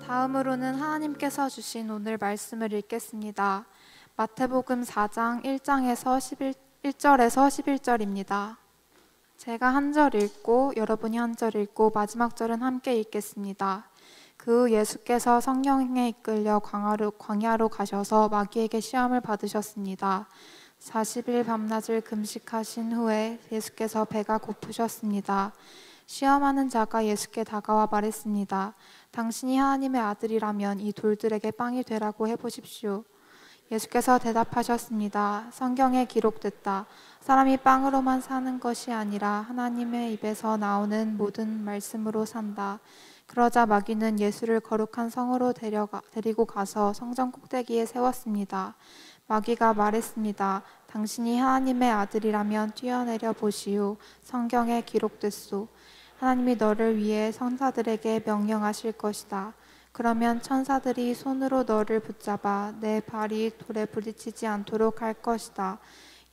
다음으로는 하나님께서 주신 오늘 말씀을 읽겠습니다. 마태복음 4장 1장에서 1절에서 11절입니다. 제가 한 절 읽고 여러분이 한 절 읽고 마지막 절은 함께 읽겠습니다. 그 후 예수께서 성령에 이끌려 광야로 가셔서 마귀에게 시험을 받으셨습니다. 40일 밤낮을 금식하신 후에 예수께서 배가 고프셨습니다. 시험하는 자가 예수께 다가와 말했습니다. 당신이 하나님의 아들이라면 이 돌들에게 빵이 되라고 해보십시오. 예수께서 대답하셨습니다. 성경에 기록됐다. 사람이 빵으로만 사는 것이 아니라 하나님의 입에서 나오는 모든 말씀으로 산다. 그러자 마귀는 예수를 거룩한 성으로 데리고 가서 성전 꼭대기에 세웠습니다. 마귀가 말했습니다. 당신이 하나님의 아들이라면 뛰어내려 보시오. 성경에 기록됐소. 하나님이 너를 위해 천사들에게 명령하실 것이다. 그러면 천사들이 손으로 너를 붙잡아 내 발이 돌에 부딪히지 않도록 할 것이다.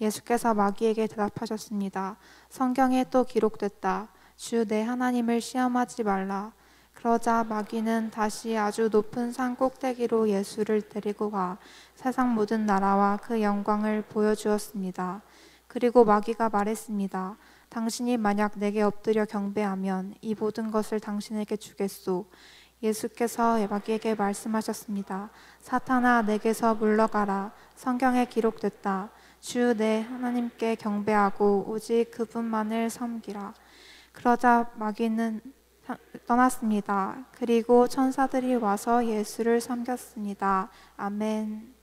예수께서 마귀에게 대답하셨습니다. 성경에 또 기록됐다. 주 내 하나님을 시험하지 말라. 그러자 마귀는 다시 아주 높은 산 꼭대기로 예수를 데리고 가 세상 모든 나라와 그 영광을 보여주었습니다. 그리고 마귀가 말했습니다. 당신이 만약 내게 엎드려 경배하면 이 모든 것을 당신에게 주겠소. 예수께서 마귀에게 말씀하셨습니다. 사탄아, 내게서 물러가라. 성경에 기록됐다. 주 내 하나님께 경배하고 오직 그분만을 섬기라. 그러자 마귀는 떠났습니다. 그리고 천사들이 와서 예수를 섬겼습니다. 아멘.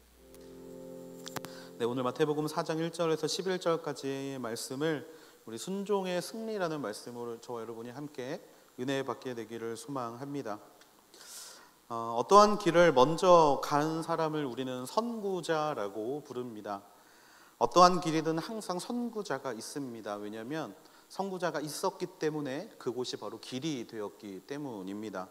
네, 오늘 마태복음 4장 1절에서 11절까지의 말씀을 우리 순종의 승리라는 말씀으로 저와 여러분이 함께 은혜 받게 되기를 소망합니다. 어떠한 길을 먼저 간 사람을 우리는 선구자라고 부릅니다. 어떠한 길이든 항상 선구자가 있습니다. 왜냐하면 선구자가 있었기 때문에 그곳이 바로 길이 되었기 때문입니다.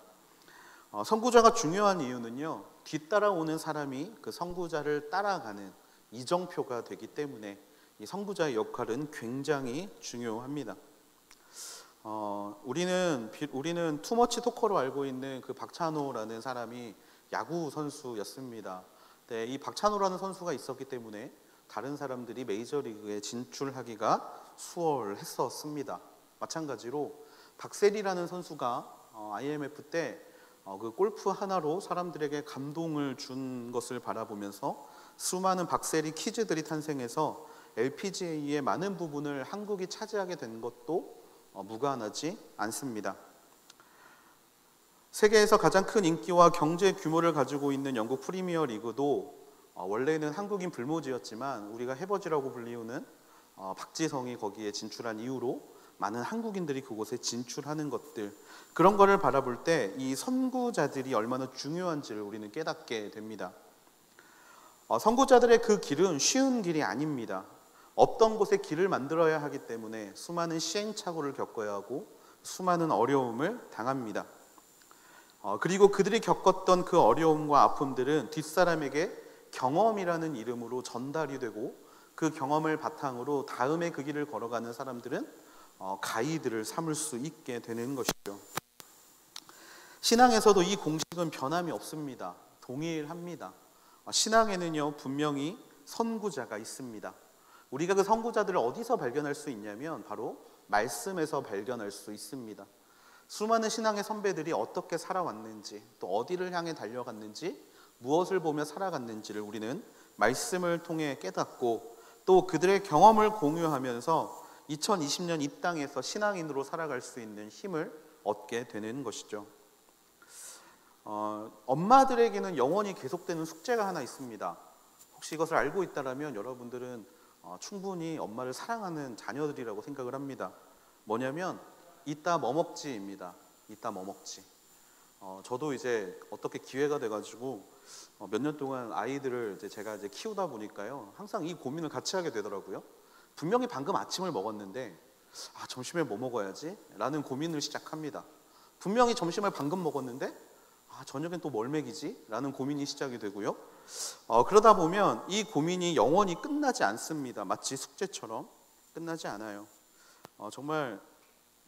선구자가 중요한 이유는요, 뒤따라오는 사람이 그 선구자를 따라가는 이정표가 되기 때문에 이 선구자의 역할은 굉장히 중요합니다. 우리는 투머치 토커로 알고 있는 그 박찬호라는 사람이 야구 선수였습니다. 네, 이 박찬호라는 선수가 있었기 때문에 다른 사람들이 메이저리그에 진출하기가 수월했었습니다. 마찬가지로 박세리라는 선수가 IMF 때 그 골프 하나로 사람들에게 감동을 준 것을 바라보면서 수많은 박세리 키즈들이 탄생해서 LPGA의 많은 부분을 한국이 차지하게 된 것도 무관하지 않습니다. 세계에서 가장 큰 인기와 경제 규모를 가지고 있는 영국 프리미어 리그도 원래는 한국인 불모지였지만 우리가 해버지라고 불리우는 박지성이 거기에 진출한 이후로 많은 한국인들이 그곳에 진출하는 것들, 그런 거를 바라볼 때 이 선구자들이 얼마나 중요한지를 우리는 깨닫게 됩니다. 선구자들의 그 길은 쉬운 길이 아닙니다. 없던 곳에 길을 만들어야 하기 때문에 수많은 시행착오를 겪어야 하고 수많은 어려움을 당합니다. 그리고 그들이 겪었던 그 어려움과 아픔들은 뒷사람에게 경험이라는 이름으로 전달이 되고 그 경험을 바탕으로 다음에 그 길을 걸어가는 사람들은 가이드를 삼을 수 있게 되는 것이죠. 신앙에서도 이 공식은 변함이 없습니다. 동일합니다. 신앙에는요, 분명히 선구자가 있습니다. 우리가 그 선구자들을 어디서 발견할 수 있냐면 바로 말씀에서 발견할 수 있습니다. 수많은 신앙의 선배들이 어떻게 살아왔는지, 또 어디를 향해 달려갔는지, 무엇을 보며 살아갔는지를 우리는 말씀을 통해 깨닫고 또 그들의 경험을 공유하면서 2020년 이 땅에서 신앙인으로 살아갈 수 있는 힘을 얻게 되는 것이죠. 엄마들에게는 영원히 계속되는 숙제가 하나 있습니다. 혹시 이것을 알고 있다면 여러분들은 충분히 엄마를 사랑하는 자녀들이라고 생각을 합니다. 뭐냐면 이따 뭐 먹지입니다. 이따 뭐 먹지. 저도 이제 어떻게 기회가 돼가지고 몇 년 동안 아이들을 제가 키우다 보니까요, 항상 이 고민을 같이 하게 되더라고요. 분명히 방금 아침을 먹었는데 점심에 뭐 먹어야지? 라는 고민을 시작합니다. 분명히 점심을 방금 먹었는데 저녁엔 또 뭘 먹이지? 라는 고민이 시작이 되고요. 그러다 보면 이 고민이 영원히 끝나지 않습니다. 마치 숙제처럼 끝나지 않아요. 정말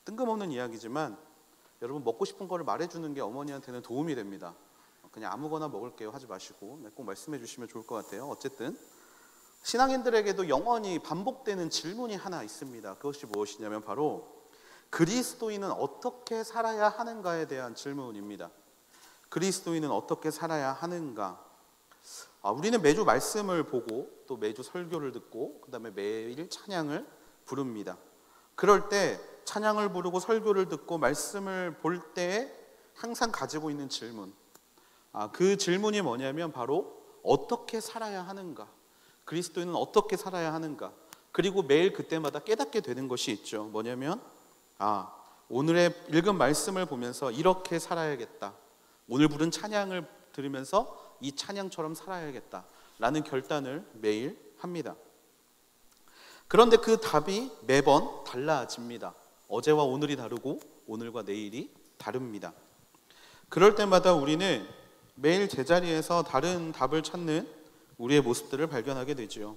뜬금없는 이야기지만 여러분, 먹고 싶은 거를 말해주는 게 어머니한테는 도움이 됩니다. 그냥 아무거나 먹을게요 하지 마시고 꼭 말씀해 주시면 좋을 것 같아요. 어쨌든 신앙인들에게도 영원히 반복되는 질문이 하나 있습니다. 그것이 무엇이냐면 바로 그리스도인은 어떻게 살아야 하는가에 대한 질문입니다. 그리스도인은 어떻게 살아야 하는가? 우리는 매주 말씀을 보고 또 매주 설교를 듣고 그 다음에 매일 찬양을 부릅니다. 그럴 때 찬양을 부르고 설교를 듣고 말씀을 볼 때 항상 가지고 있는 질문, 그 질문이 뭐냐면 바로 어떻게 살아야 하는가? 그리스도인은 어떻게 살아야 하는가? 그리고 매일 그때마다 깨닫게 되는 것이 있죠. 뭐냐면 오늘의 읽은 말씀을 보면서 이렇게 살아야겠다. 오늘 부른 찬양을 들으면서 이 찬양처럼 살아야겠다라는 결단을 매일 합니다. 그런데 그 답이 매번 달라집니다. 어제와 오늘이 다르고 오늘과 내일이 다릅니다. 그럴 때마다 우리는 매일 제자리에서 다른 답을 찾는 우리의 모습들을 발견하게 되죠.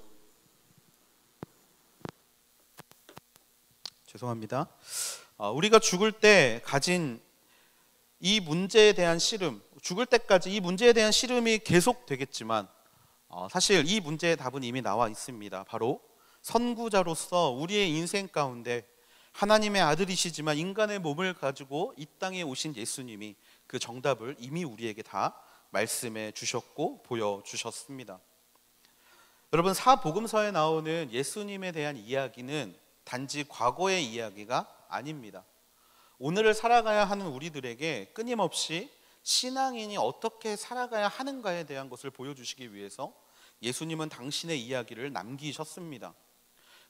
죄송합니다. 우리가 죽을 때 가진 이 문제에 대한 씨름, 죽을 때까지 이 문제에 대한 씨름이 계속 되겠지만 사실 이 문제의 답은 이미 나와 있습니다. 바로 선구자로서 우리의 인생 가운데 하나님의 아들이시지만 인간의 몸을 가지고 이 땅에 오신 예수님이 그 정답을 이미 우리에게 다 말씀해 주셨고 보여주셨습니다. 여러분, 사복음서에 나오는 예수님에 대한 이야기는 단지 과거의 이야기가 아닙니다. 오늘을 살아가야 하는 우리들에게 끊임없이 신앙인이 어떻게 살아가야 하는가에 대한 것을 보여주시기 위해서 예수님은 당신의 이야기를 남기셨습니다.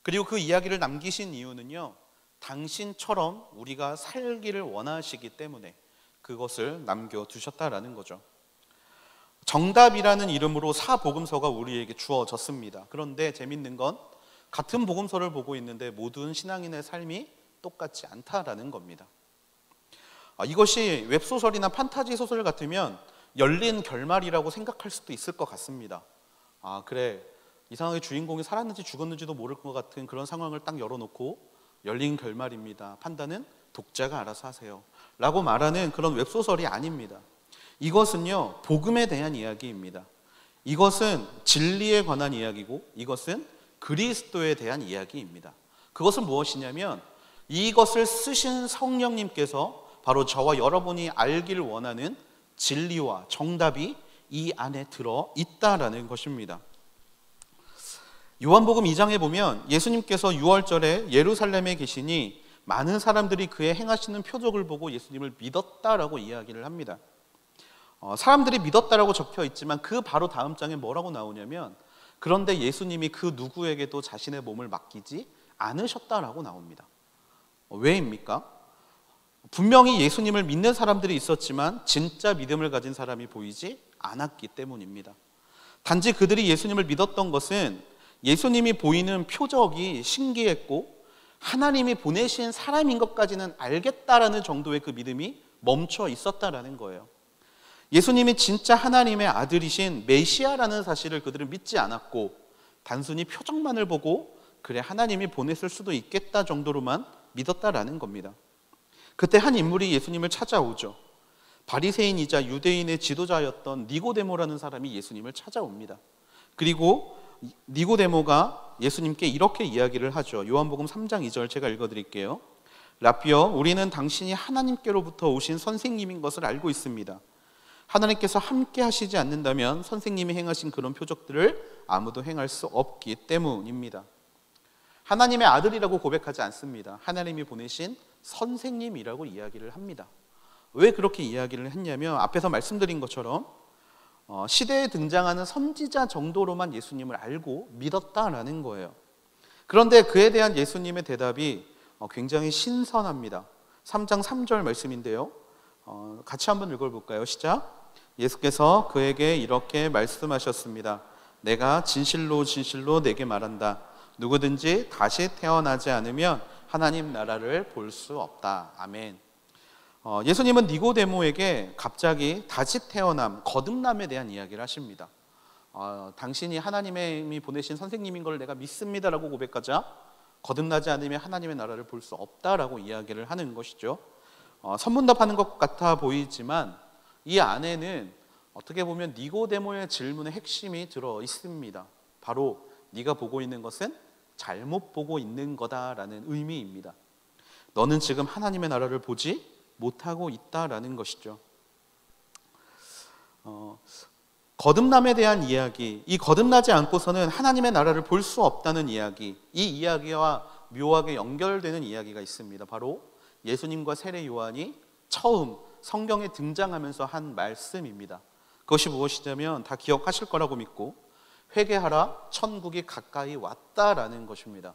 그리고 그 이야기를 남기신 이유는요, 당신처럼 우리가 살기를 원하시기 때문에 그것을 남겨두셨다라는 거죠. 정답이라는 이름으로 사복음서가 우리에게 주어졌습니다. 그런데 재밌는 건 같은 복음서를 보고 있는데 모든 신앙인의 삶이 똑같지 않다라는 겁니다. 이것이 웹소설이나 판타지 소설 같으면 열린 결말이라고 생각할 수도 있을 것 같습니다. 그래, 이상하게 주인공이 살았는지 죽었는지도 모를 것 같은 그런 상황을 딱 열어놓고 열린 결말입니다. 판단은 독자가 알아서 하세요 라고 말하는 그런 웹소설이 아닙니다. 이것은요, 복음에 대한 이야기입니다. 이것은 진리에 관한 이야기고 이것은 그리스도에 대한 이야기입니다. 그것은 무엇이냐면 이것을 쓰신 성령님께서 바로 저와 여러분이 알기를 원하는 진리와 정답이 이 안에 들어 있다라는 것입니다. 요한복음 2장에 보면 예수님께서 6월절에 예루살렘에 계시니 많은 사람들이 그의 행하시는 표적을 보고 예수님을 믿었다라고 이야기를 합니다. 사람들이 믿었다라고 적혀 있지만 그 바로 다음 장에 뭐라고 나오냐면 그런데 예수님이 그 누구에게도 자신의 몸을 맡기지 않으셨다라고 나옵니다. 왜입니까? 분명히 예수님을 믿는 사람들이 있었지만 진짜 믿음을 가진 사람이 보이지 않았기 때문입니다. 단지 그들이 예수님을 믿었던 것은 예수님이 보이는 표적이 신기했고 하나님이 보내신 사람인 것까지는 알겠다라는 정도의 그 믿음이 멈춰 있었다라는 거예요. 예수님이 진짜 하나님의 아들이신 메시아라는 사실을 그들은 믿지 않았고 단순히 표적만을 보고 그래 하나님이 보냈을 수도 있겠다 정도로만 믿었다라는 겁니다. 그때 한 인물이 예수님을 찾아오죠. 바리새인이자 유대인의 지도자였던 니고데모라는 사람이 예수님을 찾아옵니다. 그리고 니고데모가 예수님께 이렇게 이야기를 하죠. 요한복음 3장 2절 제가 읽어드릴게요. 라삐어, 우리는 당신이 하나님께로부터 오신 선생님인 것을 알고 있습니다. 하나님께서 함께 하시지 않는다면 선생님이 행하신 그런 표적들을 아무도 행할 수 없기 때문입니다. 하나님의 아들이라고 고백하지 않습니다. 하나님이 보내신 선생님이라고 이야기를 합니다. 왜 그렇게 이야기를 했냐면 앞에서 말씀드린 것처럼 시대에 등장하는 선지자 정도로만 예수님을 알고 믿었다라는 거예요. 그런데 그에 대한 예수님의 대답이 굉장히 신선합니다. 3장 3절 말씀인데요. 같이 한번 읽어볼까요? 시작. 예수께서 그에게 이렇게 말씀하셨습니다. 내가 진실로 진실로 내게 말한다. 누구든지 다시 태어나지 않으면 하나님 나라를 볼 수 없다. 아멘. 예수님은 니고데모에게 갑자기 다시 태어남, 거듭남에 대한 이야기를 하십니다. 당신이 하나님이 보내신 선생님인 걸 내가 믿습니다라고 고백하자 거듭나지 않으면 하나님의 나라를 볼 수 없다라고 이야기를 하는 것이죠. 선문답하는 것 같아 보이지만 이 안에는 어떻게 보면 니고데모의 질문의 핵심이 들어 있습니다. 바로 네가 보고 있는 것은 잘못 보고 있는 거다라는 의미입니다. 너는 지금 하나님의 나라를 보지 못하고 있다라는 것이죠. 거듭남에 대한 이야기, 이 거듭나지 않고서는 하나님의 나라를 볼 수 없다는 이야기, 이 이야기와 묘하게 연결되는 이야기가 있습니다. 바로 예수님과 세례 요한이 처음 성경에 등장하면서 한 말씀입니다. 그것이 무엇이냐면 다 기억하실 거라고 믿고, 회개하라, 천국이 가까이 왔다라는 것입니다.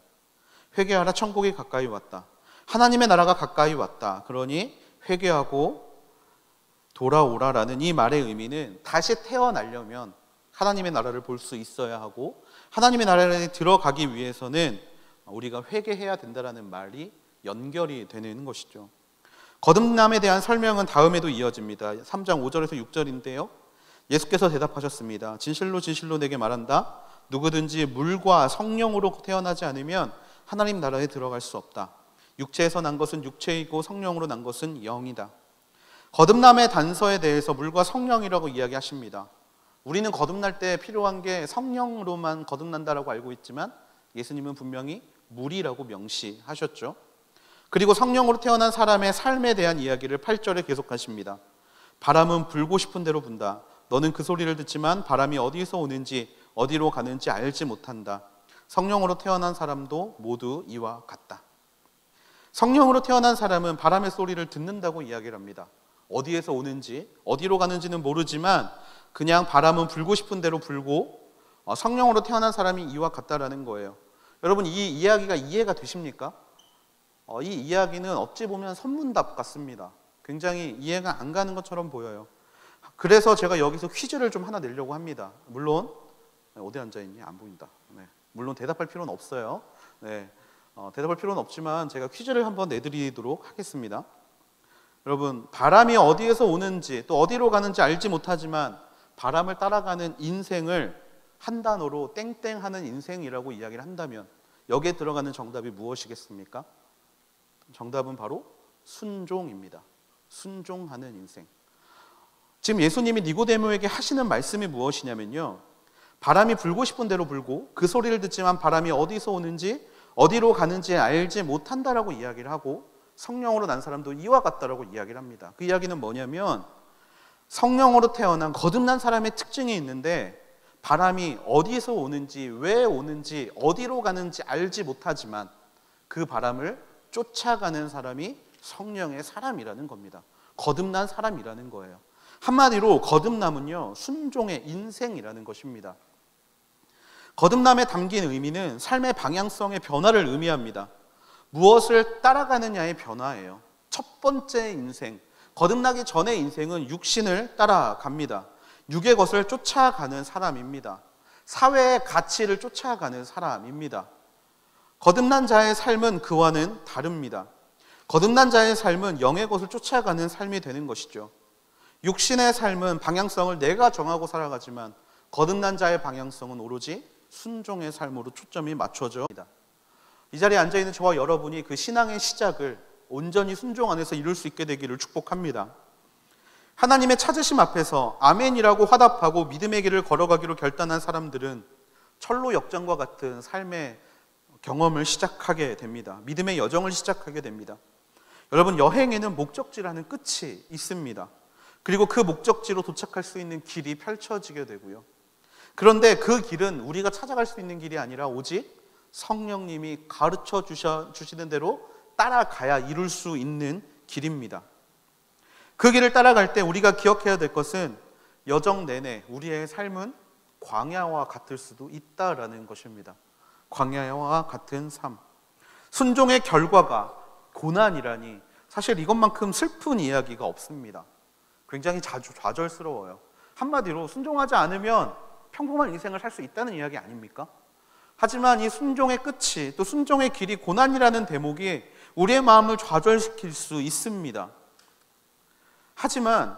회개하라, 천국이 가까이 왔다. 하나님의 나라가 가까이 왔다. 그러니 회개하고 돌아오라라는 이 말의 의미는 다시 태어나려면 하나님의 나라를 볼 수 있어야 하고, 하나님의 나라에 들어가기 위해서는 우리가 회개해야 된다라는 말이 연결이 되는 것이죠. 거듭남에 대한 설명은 다음에도 이어집니다. 3장 5절에서 6절인데요. 예수께서 대답하셨습니다. 진실로 진실로 내게 말한다. 누구든지 물과 성령으로 태어나지 않으면 하나님 나라에 들어갈 수 없다. 육체에서 난 것은 육체이고 성령으로 난 것은 영이다. 거듭남의 단서에 대해서 물과 성령이라고 이야기하십니다. 우리는 거듭날 때 필요한 게 성령으로만 거듭난다라고 알고 있지만 예수님은 분명히 물이라고 명시하셨죠. 그리고 성령으로 태어난 사람의 삶에 대한 이야기를 8절에 계속하십니다. 바람은 불고 싶은 대로 분다. 너는 그 소리를 듣지만 바람이 어디서 오는지 어디로 가는지 알지 못한다. 성령으로 태어난 사람도 모두 이와 같다. 성령으로 태어난 사람은 바람의 소리를 듣는다고 이야기를 합니다. 어디에서 오는지 어디로 가는지는 모르지만 그냥 바람은 불고 싶은 대로 불고 성령으로 태어난 사람이 이와 같다라는 거예요. 여러분, 이 이야기가 이해가 되십니까? 이 이야기는 어찌 보면 선문답 같습니다. 굉장히 이해가 안 가는 것처럼 보여요. 그래서 제가 여기서 퀴즈를 좀 하나 내려고 합니다. 물론 어디 앉아있니? 안 보인다. 네. 물론 대답할 필요는 없어요. 네. 대답할 필요는 없지만 제가 퀴즈를 한번 내드리도록 하겠습니다. 여러분, 바람이 어디에서 오는지 또 어디로 가는지 알지 못하지만 바람을 따라가는 인생을 한 단어로 땡땡하는 인생이라고 이야기를 한다면 여기에 들어가는 정답이 무엇이겠습니까? 정답은 바로 순종입니다. 순종하는 인생. 지금 예수님이 니고데모에게 하시는 말씀이 무엇이냐면요, 바람이 불고 싶은 대로 불고 그 소리를 듣지만 바람이 어디서 오는지 어디로 가는지 알지 못한다라고 이야기를 하고, 성령으로 난 사람도 이와 같다라고 이야기를 합니다. 그 이야기는 뭐냐면 성령으로 태어난 거듭난 사람의 특징이 있는데, 바람이 어디서 오는지 왜 오는지 어디로 가는지 알지 못하지만 그 바람을 쫓아가는 사람이 성령의 사람이라는 겁니다. 거듭난 사람이라는 거예요. 한마디로 거듭남은요, 순종의 인생이라는 것입니다. 거듭남에 담긴 의미는 삶의 방향성의 변화를 의미합니다. 무엇을 따라가느냐의 변화예요. 첫 번째 인생, 거듭나기 전의 인생은 육신을 따라갑니다. 육의 것을 쫓아가는 사람입니다. 사회의 가치를 쫓아가는 사람입니다. 거듭난 자의 삶은 그와는 다릅니다. 거듭난 자의 삶은 영의 것을 쫓아가는 삶이 되는 것이죠. 육신의 삶은 방향성을 내가 정하고 살아가지만 거듭난 자의 방향성은 오로지 순종의 삶으로 초점이 맞춰집니다. 이 자리에 앉아있는 저와 여러분이 그 신앙의 시작을 온전히 순종 안에서 이룰 수 있게 되기를 축복합니다. 하나님의 찾으심 앞에서 아멘이라고 화답하고 믿음의 길을 걸어가기로 결단한 사람들은 철로 역정과 같은 삶의 경험을 시작하게 됩니다. 믿음의 여정을 시작하게 됩니다. 여러분, 여행에는 목적지라는 끝이 있습니다. 그리고 그 목적지로 도착할 수 있는 길이 펼쳐지게 되고요. 그런데 그 길은 우리가 찾아갈 수 있는 길이 아니라 오직 성령님이 가르쳐 주시는 대로 따라가야 이룰 수 있는 길입니다. 그 길을 따라갈 때 우리가 기억해야 될 것은 여정 내내 우리의 삶은 광야와 같을 수도 있다라는 것입니다. 광야와 같은 삶. 순종의 결과가 고난이라니 사실 이것만큼 슬픈 이야기가 없습니다. 굉장히 좌절스러워요. 한마디로 순종하지 않으면 평범한 인생을 살 수 있다는 이야기 아닙니까? 하지만 이 순종의 끝이, 또 순종의 길이 고난이라는 대목이 우리의 마음을 좌절시킬 수 있습니다. 하지만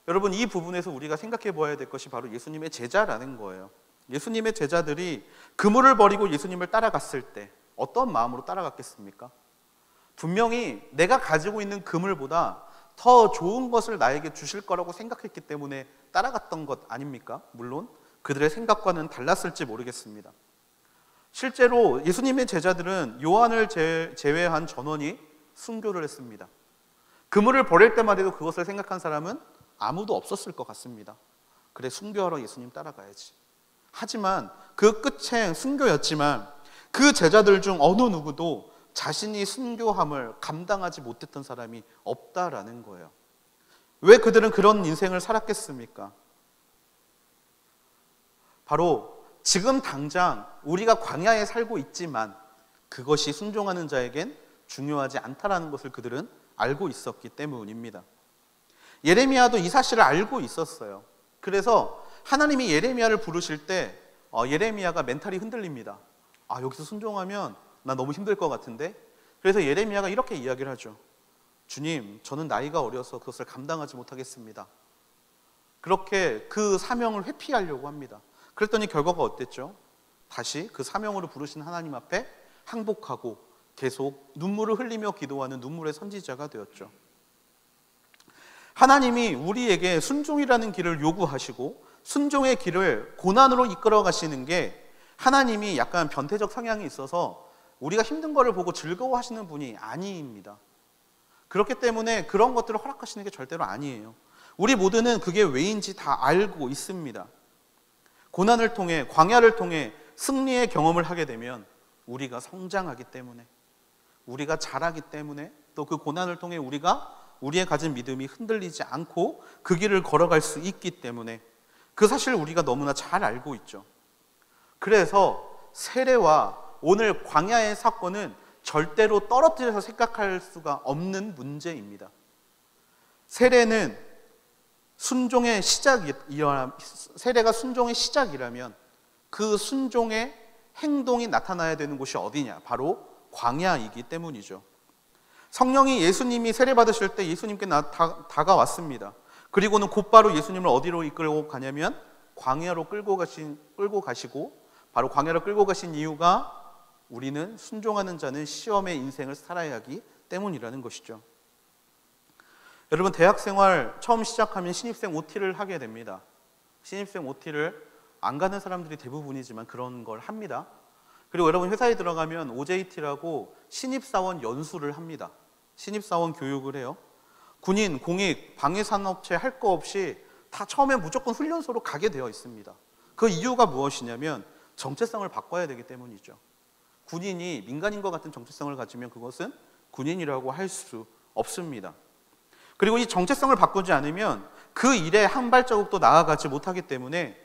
여러분, 이 부분에서 우리가 생각해 보아야 될 것이 바로 예수님의 제자라는 거예요. 예수님의 제자들이 그물을 버리고 예수님을 따라갔을 때 어떤 마음으로 따라갔겠습니까? 분명히 내가 가지고 있는 그물보다 더 좋은 것을 나에게 주실 거라고 생각했기 때문에 따라갔던 것 아닙니까? 물론 그들의 생각과는 달랐을지 모르겠습니다. 실제로 예수님의 제자들은 요한을 제외한 전원이 순교를 했습니다. 그물을 버릴 때만 해도 그것을 생각한 사람은 아무도 없었을 것 같습니다. 그래, 순교하러 예수님 따라가야지. 하지만 그 끝에 순교였지만 그 제자들 중 어느 누구도 자신이 순교함을 감당하지 못했던 사람이 없다라는 거예요. 왜 그들은 그런 인생을 살았겠습니까? 바로 지금 당장 우리가 광야에 살고 있지만 그것이 순종하는 자에겐 중요하지 않다라는 것을 그들은 알고 있었기 때문입니다. 예레미야도 이 사실을 알고 있었어요. 그래서 하나님이 예레미야를 부르실 때 예레미야가 멘탈이 흔들립니다. 여기서 순종하면 나 너무 힘들 것 같은데. 그래서 예레미야가 이렇게 이야기를 하죠. 주님, 저는 나이가 어려서 그것을 감당하지 못하겠습니다. 그렇게 그 사명을 회피하려고 합니다. 그랬더니 결과가 어땠죠? 다시 그 사명으로 부르신 하나님 앞에 항복하고 계속 눈물을 흘리며 기도하는 눈물의 선지자가 되었죠. 하나님이 우리에게 순종이라는 길을 요구하시고 순종의 길을 고난으로 이끌어 가시는 게 하나님이 약간 변태적 성향이 있어서 우리가 힘든 거를 보고 즐거워하시는 분이 아닙니다. 그렇기 때문에 그런 것들을 허락하시는 게 절대로 아니에요. 우리 모두는 그게 왜인지 다 알고 있습니다. 고난을 통해, 광야를 통해 승리의 경험을 하게 되면 우리가 성장하기 때문에, 우리가 자라기 때문에, 또 그 고난을 통해 우리의 가진 믿음이 흔들리지 않고 그 길을 걸어갈 수 있기 때문에 그 사실을 우리가 너무나 잘 알고 있죠. 그래서 세례와 오늘 광야의 사건은 절대로 떨어뜨려서 생각할 수가 없는 문제입니다. 세례는 세례가 순종의 시작이라면 그 순종의 행동이 나타나야 되는 곳이 어디냐? 바로 광야이기 때문이죠. 성령이 예수님이 세례 받으실 때 예수님께 다가왔습니다. 그리고는 곧바로 예수님을 어디로 이끌고 가냐면 광야로 끌고 가시고, 바로 광야로 끌고 가신 이유가 우리는 순종하는 자는 시험의 인생을 살아야 하기 때문이라는 것이죠. 여러분, 대학생활 처음 시작하면 신입생 OT를 하게 됩니다. 신입생 OT를 안 가는 사람들이 대부분이지만 그런 걸 합니다. 그리고 여러분, 회사에 들어가면 OJT라고 신입사원 연수를 합니다. 신입사원 교육을 해요. 군인, 공익, 방위산업체 할 거 없이 다 처음에 무조건 훈련소로 가게 되어 있습니다. 그 이유가 무엇이냐면 정체성을 바꿔야 되기 때문이죠. 군인이 민간인과 같은 정체성을 가지면 그것은 군인이라고 할 수 없습니다. 그리고 이 정체성을 바꾸지 않으면 그 일에 한 발자국도 나아가지 못하기 때문에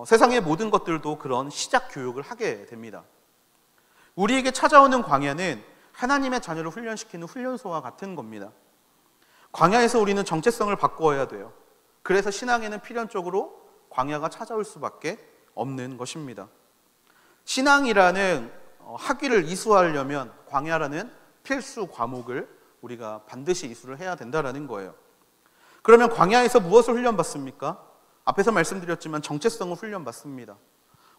세상의 모든 것들도 그런 시작 교육을 하게 됩니다. 우리에게 찾아오는 광야는 하나님의 자녀를 훈련시키는 훈련소와 같은 겁니다. 광야에서 우리는 정체성을 바꾸어야 돼요. 그래서 신앙에는 필연적으로 광야가 찾아올 수밖에 없는 것입니다. 신앙이라는 학위를 이수하려면 광야라는 필수 과목을 우리가 반드시 이수를 해야 된다는 거예요. 그러면 광야에서 무엇을 훈련받습니까? 앞에서 말씀드렸지만 정체성을 훈련받습니다.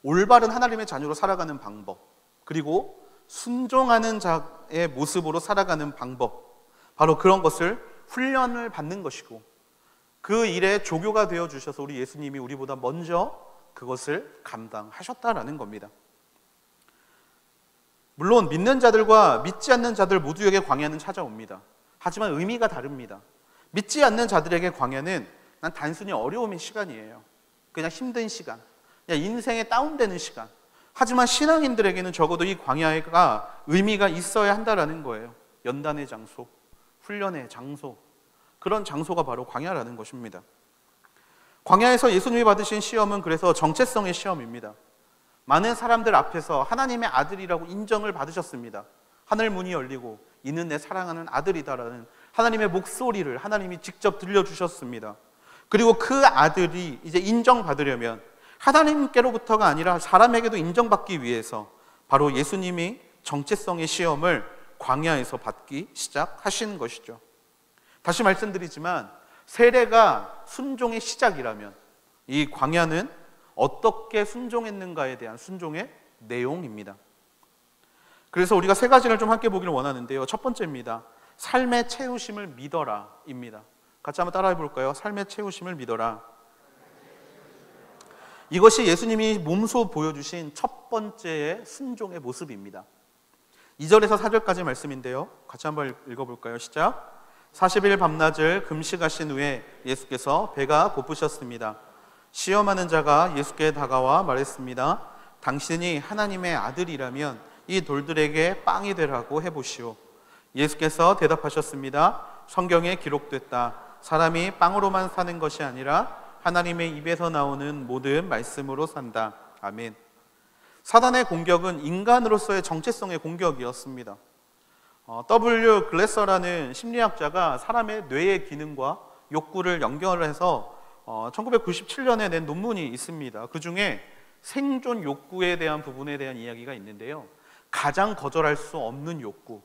올바른 하나님의 자녀로 살아가는 방법, 그리고 순종하는 자의 모습으로 살아가는 방법, 바로 그런 것을 훈련을 받는 것이고, 그 일에 조교가 되어주셔서 우리 예수님이 우리보다 먼저 그것을 감당하셨다라는 겁니다. 물론 믿는 자들과 믿지 않는 자들 모두에게 광야는 찾아옵니다. 하지만 의미가 다릅니다. 믿지 않는 자들에게 광야는 난 단순히 어려움의 시간이에요. 그냥 힘든 시간, 그냥 인생에 다운되는 시간. 하지만 신앙인들에게는 적어도 이 광야가 의미가 있어야 한다라는 거예요. 연단의 장소, 훈련의 장소, 그런 장소가 바로 광야라는 것입니다. 광야에서 예수님이 받으신 시험은 그래서 정체성의 시험입니다. 많은 사람들 앞에서 하나님의 아들이라고 인정을 받으셨습니다. 하늘 문이 열리고 이는 내 사랑하는 아들이다라는 하나님의 목소리를 하나님이 직접 들려주셨습니다. 그리고 그 아들이 이제 인정받으려면 하나님께로부터가 아니라 사람에게도 인정받기 위해서 바로 예수님이 정체성의 시험을 광야에서 받기 시작하신 것이죠. 다시 말씀드리지만 세례가 순종의 시작이라면 이 광야는 어떻게 순종했는가에 대한 순종의 내용입니다. 그래서 우리가 세 가지를 좀 함께 보기를 원하는데요. 첫 번째입니다. 삶의 채우심을 믿어라입니다. 같이 한번 따라해 볼까요? 삶의 채우심을 믿어라. 이것이 예수님이 몸소 보여주신 첫 번째의 순종의 모습입니다. 2절에서 4절까지 말씀인데요, 같이 한번 읽어볼까요? 시작. 40일 밤낮을 금식하신 후에 예수께서 배가 고프셨습니다. 시험하는 자가 예수께 다가와 말했습니다. 당신이 하나님의 아들이라면 이 돌들에게 빵이 되라고 해보시오. 예수께서 대답하셨습니다. 성경에 기록됐다. 사람이 빵으로만 사는 것이 아니라 하나님의 입에서 나오는 모든 말씀으로 산다. 아멘. 사단의 공격은 인간으로서의 정체성의 공격이었습니다. W. 글래서라는 심리학자가 사람의 뇌의 기능과 욕구를 연결해서 1997년에 낸 논문이 있습니다. 그 중에 생존 욕구에 대한 부분에 대한 이야기가 있는데요, 가장 거절할 수 없는 욕구,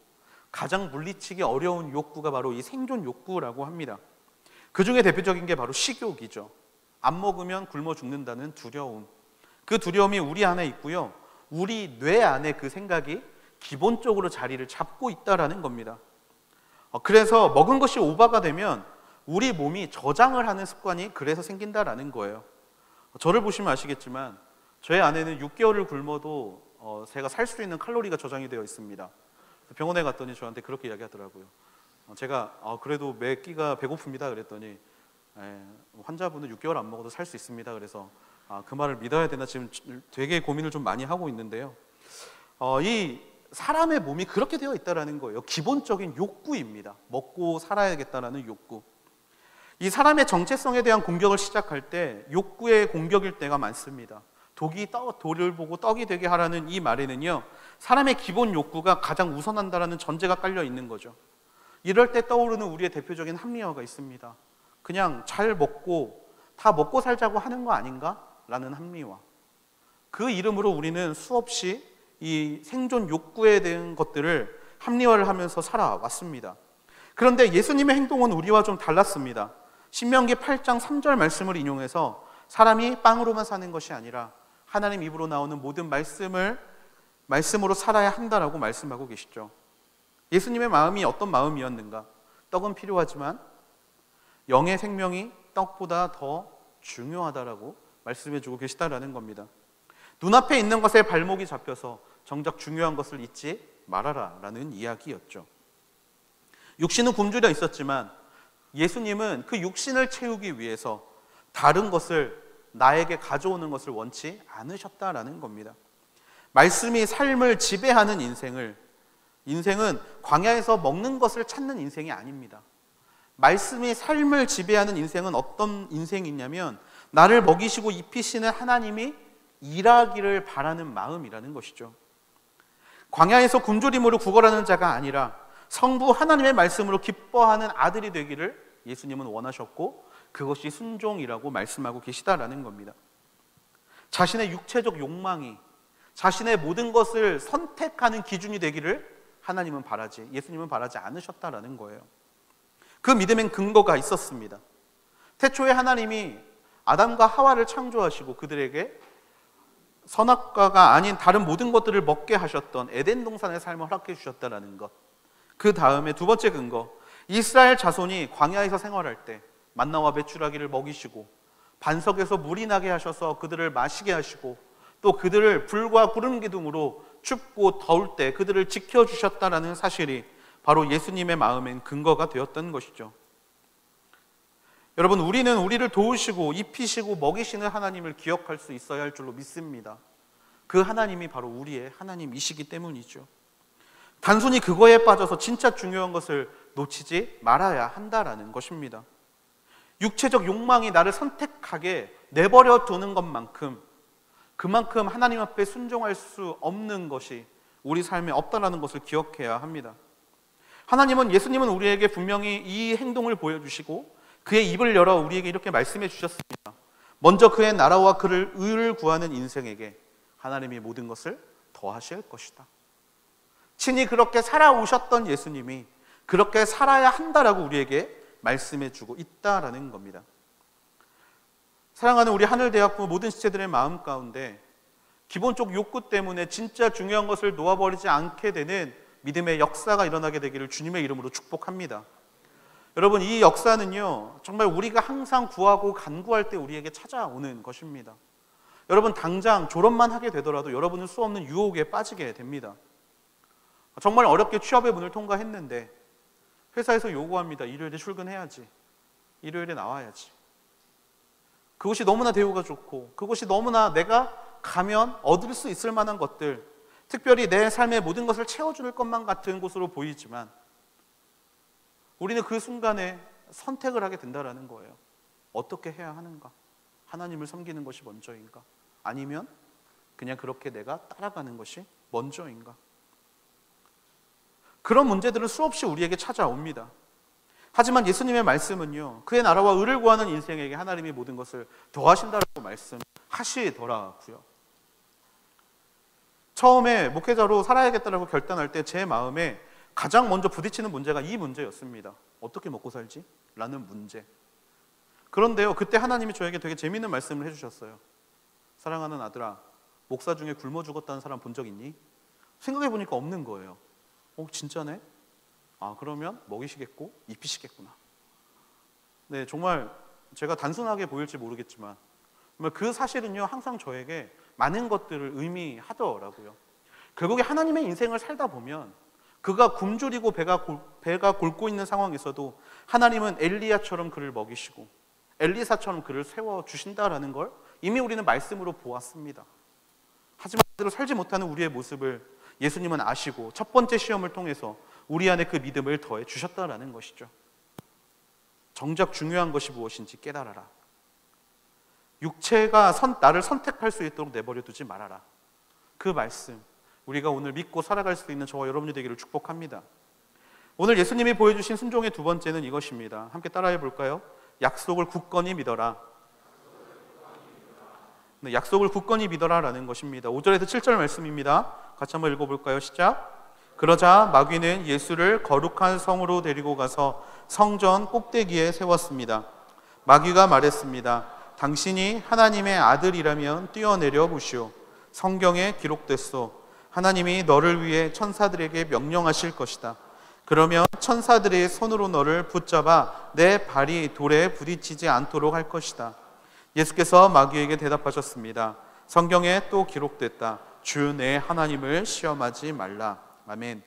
가장 물리치기 어려운 욕구가 바로 이 생존 욕구라고 합니다. 그 중에 대표적인 게 바로 식욕이죠. 안 먹으면 굶어 죽는다는 두려움. 그 두려움이 우리 안에 있고요, 우리 뇌 안에 그 생각이 기본적으로 자리를 잡고 있다라는 겁니다. 그래서 먹은 것이 오버가 되면 우리 몸이 저장을 하는 습관이 그래서 생긴다라는 거예요. 저를 보시면 아시겠지만 저의 아내는 6개월을 굶어도 제가 살 수 있는 칼로리가 저장이 되어 있습니다. 병원에 갔더니 저한테 그렇게 이야기하더라고요. 제가 그래도 매 끼가 배고픕니다 그랬더니 환자분은 6개월 안 먹어도 살 수 있습니다. 그래서 그 말을 믿어야 되나 지금 되게 고민을 좀 많이 하고 있는데요. 이 사람의 몸이 그렇게 되어 있다는 거예요. 기본적인 욕구입니다. 먹고 살아야겠다는 욕구. 이 사람의 정체성에 대한 공격을 시작할 때 욕구의 공격일 때가 많습니다. 돌을 보고 떡이 되게 하라는 이 말에는요, 사람의 기본 욕구가 가장 우선한다는 전제가 깔려 있는 거죠. 이럴 때 떠오르는 우리의 대표적인 합리화가 있습니다. 그냥 잘 먹고 다 먹고 살자고 하는 거 아닌가? 라는 합리화. 그 이름으로 우리는 수없이 이 생존 욕구에 대한 것들을 합리화를 하면서 살아왔습니다. 그런데 예수님의 행동은 우리와 좀 달랐습니다. 신명기 8장 3절 말씀을 인용해서 사람이 빵으로만 사는 것이 아니라 하나님 입으로 나오는 모든 말씀으로 살아야 한다라고 말씀하고 계시죠. 예수님의 마음이 어떤 마음이었는가? 떡은 필요하지만 영의 생명이 떡보다 더 중요하다라고 말씀해주고 계시다라는 겁니다. 눈앞에 있는 것에 발목이 잡혀서 정작 중요한 것을 잊지 말아라 라는 이야기였죠. 육신은 굶주려 있었지만 예수님은 그 육신을 채우기 위해서 다른 것을 나에게 가져오는 것을 원치 않으셨다라는 겁니다. 말씀이 삶을 지배하는 인생은 광야에서 먹는 것을 찾는 인생이 아닙니다. 말씀이 삶을 지배하는 인생은 어떤 인생이냐면 나를 먹이시고 입히시는 하나님이 일하기를 바라는 마음이라는 것이죠. 광야에서 굶주림으로 구걸하는 자가 아니라 성부 하나님의 말씀으로 기뻐하는 아들이 되기를 예수님은 원하셨고 그것이 순종이라고 말씀하고 계시다라는 겁니다. 자신의 육체적 욕망이 자신의 모든 것을 선택하는 기준이 되기를 하나님은 예수님은 바라지 않으셨다라는 거예요. 그 믿음엔 근거가 있었습니다. 태초에 하나님이 아담과 하와를 창조하시고 그들에게 선악과가 아닌 다른 모든 것들을 먹게 하셨던 에덴 동산의 삶을 허락해 주셨다는 것. 그 다음에 두 번째 근거, 이스라엘 자손이 광야에서 생활할 때 만나와 메추라기를 먹이시고 반석에서 물이 나게 하셔서 그들을 마시게 하시고 또 그들을 불과 구름 기둥으로 춥고 더울 때 그들을 지켜주셨다는 사실이 바로 예수님의 마음엔 근거가 되었던 것이죠. 여러분, 우리는 우리를 도우시고 입히시고 먹이시는 하나님을 기억할 수 있어야 할 줄로 믿습니다. 그 하나님이 바로 우리의 하나님이시기 때문이죠. 단순히 그거에 빠져서 진짜 중요한 것을 놓치지 말아야 한다라는 것입니다. 육체적 욕망이 나를 선택하게 내버려 두는 것만큼 그만큼 하나님 앞에 순종할 수 없는 것이 우리 삶에 없다라는 것을 기억해야 합니다. 예수님은 우리에게 분명히 이 행동을 보여주시고 그의 입을 열어 우리에게 이렇게 말씀해 주셨습니다. 먼저 그의 나라와 그를 의를 구하는 인생에게 하나님이 모든 것을 더하실 것이다. 친히 그렇게 살아오셨던 예수님이 그렇게 살아야 한다라고 우리에게 말씀해 주고 있다라는 겁니다. 사랑하는 우리 하늘대학부 모든 지체들의 마음 가운데 기본적 욕구 때문에 진짜 중요한 것을 놓아버리지 않게 되는 믿음의 역사가 일어나게 되기를 주님의 이름으로 축복합니다. 여러분, 이 역사는요, 정말 우리가 항상 구하고 간구할 때 우리에게 찾아오는 것입니다. 여러분, 당장 졸업만 하게 되더라도 여러분은 수없는 유혹에 빠지게 됩니다. 정말 어렵게 취업의 문을 통과했는데 회사에서 요구합니다. 일요일에 출근해야지. 일요일에 나와야지. 그것이 너무나 대우가 좋고, 그것이 너무나 내가 가면 얻을 수 있을 만한 것들, 특별히 내 삶의 모든 것을 채워줄 것만 같은 곳으로 보이지만 우리는 그 순간에 선택을 하게 된다는 거예요. 어떻게 해야 하는가? 하나님을 섬기는 것이 먼저인가? 아니면 그냥 그렇게 내가 따라가는 것이 먼저인가? 그런 문제들은 수없이 우리에게 찾아옵니다. 하지만 예수님의 말씀은요, 그의 나라와 의를 구하는 인생에게 하나님이 모든 것을 더하신다라고 말씀하시더라고요. 처음에 목회자로 살아야겠다라고 결단할 때 제 마음에 가장 먼저 부딪히는 문제가 이 문제였습니다. 어떻게 먹고 살지? 라는 문제. 그런데요, 그때 하나님이 저에게 되게 재미있는 말씀을 해주셨어요. 사랑하는 아들아, 목사 중에 굶어 죽었다는 사람 본 적 있니? 생각해보니까 없는 거예요. 진짜네? 그러면 먹이시겠고 입히시겠구나. 네, 정말 제가 단순하게 보일지 모르겠지만 정말 그 사실은요, 항상 저에게 많은 것들을 의미하더라고요. 결국에 하나님의 인생을 살다 보면 그가 굶주리고 배가 골고 있는 상황에서도 하나님은 엘리야처럼 그를 먹이시고 엘리사처럼 그를 세워주신다라는 걸 이미 우리는 말씀으로 보았습니다. 하지만 그대로 살지 못하는 우리의 모습을 예수님은 아시고 첫 번째 시험을 통해서 우리 안에 그 믿음을 더해 주셨다라는 것이죠. 정작 중요한 것이 무엇인지 깨달아라. 육체가 나를 선택할 수 있도록 내버려 두지 말아라. 그 말씀, 우리가 오늘 믿고 살아갈 수 있는 저와 여러분이 되기를 축복합니다. 오늘 예수님이 보여주신 순종의 두 번째는 이것입니다. 함께 따라해 볼까요? 약속을 굳건히 믿어라. 네, 약속을 굳건히 믿어라라는 것입니다. 5절에서 7절 말씀입니다. 같이 한번 읽어볼까요? 시작. 그러자 마귀는 예수를 거룩한 성으로 데리고 가서 성전 꼭대기에 세웠습니다. 마귀가 말했습니다. 당신이 하나님의 아들이라면 뛰어내려 보시오. 성경에 기록됐소. 하나님이 너를 위해 천사들에게 명령하실 것이다. 그러면 천사들의 손으로 너를 붙잡아 내 발이 돌에 부딪히지 않도록 할 것이다. 예수께서 마귀에게 대답하셨습니다. 성경에 또 기록됐다. 주 내 하나님을 시험하지 말라. 아멘.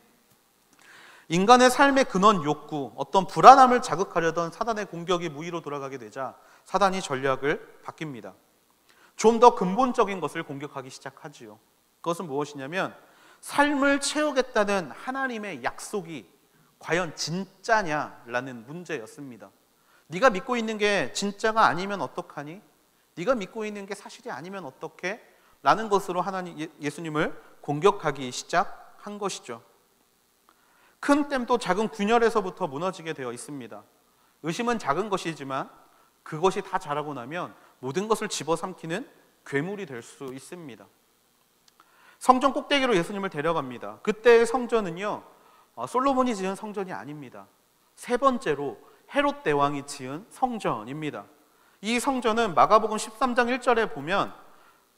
인간의 삶의 근원 욕구, 어떤 불안함을 자극하려던 사단의 공격이 무의로 돌아가게 되자 사단이 전략을 바뀝니다. 좀 더 근본적인 것을 공격하기 시작하지요. 그것은 무엇이냐면 삶을 채우겠다는 하나님의 약속이 과연 진짜냐라는 문제였습니다. 네가 믿고 있는 게 진짜가 아니면 어떡하니? 네가 믿고 있는 게 사실이 아니면 어떡해? 라는 것으로 예수님을 공격하기 시작한 것이죠. 큰 댐도 작은 균열에서부터 무너지게 되어 있습니다. 의심은 작은 것이지만 그것이 다 자라고 나면 모든 것을 집어삼키는 괴물이 될 수 있습니다. 성전 꼭대기로 예수님을 데려갑니다. 그때의 성전은요, 솔로몬이 지은 성전이 아닙니다. 세 번째로 헤롯 대왕이 지은 성전입니다. 이 성전은 마가복음 13장 1절에 보면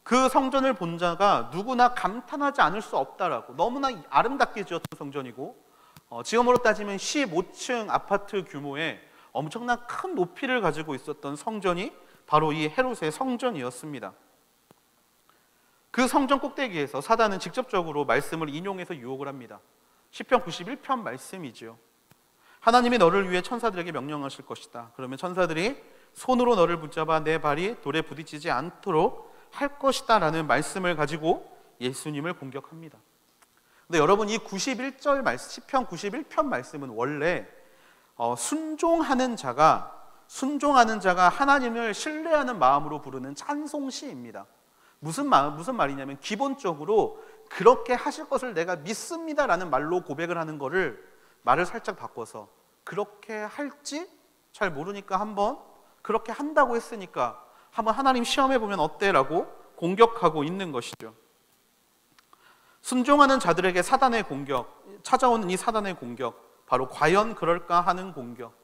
그 성전을 본 자가 누구나 감탄하지 않을 수 없다라고, 너무나 아름답게 지었던 성전이고 지금으로 따지면 15층 아파트 규모의 엄청난 큰 높이를 가지고 있었던 성전이 바로 이 헤롯의 성전이었습니다. 그 성전 꼭대기에서 사단은 직접적으로 말씀을 인용해서 유혹을 합니다. 시편 91편 말씀이죠. 하나님이 너를 위해 천사들에게 명령하실 것이다. 그러면 천사들이 손으로 너를 붙잡아 내 발이 돌에 부딪히지 않도록 할 것이다 라는 말씀을 가지고 예수님을 공격합니다. 근데 여러분, 이 91절 말씀, 시편 91편 말씀은 원래 순종하는 자가 하나님을 신뢰하는 마음으로 부르는 찬송시입니다. 무슨 말이냐면 기본적으로 그렇게 하실 것을 내가 믿습니다라는 말로 고백을 하는 거를 말을 살짝 바꿔서 그렇게 할지 잘 모르니까 한번 그렇게 한다고 했으니까 한번 하나님 시험해보면 어때? 라고 공격하고 있는 것이죠. 순종하는 자들에게 사단의 공격, 찾아오는 이 사단의 공격, 바로 과연 그럴까 하는 공격,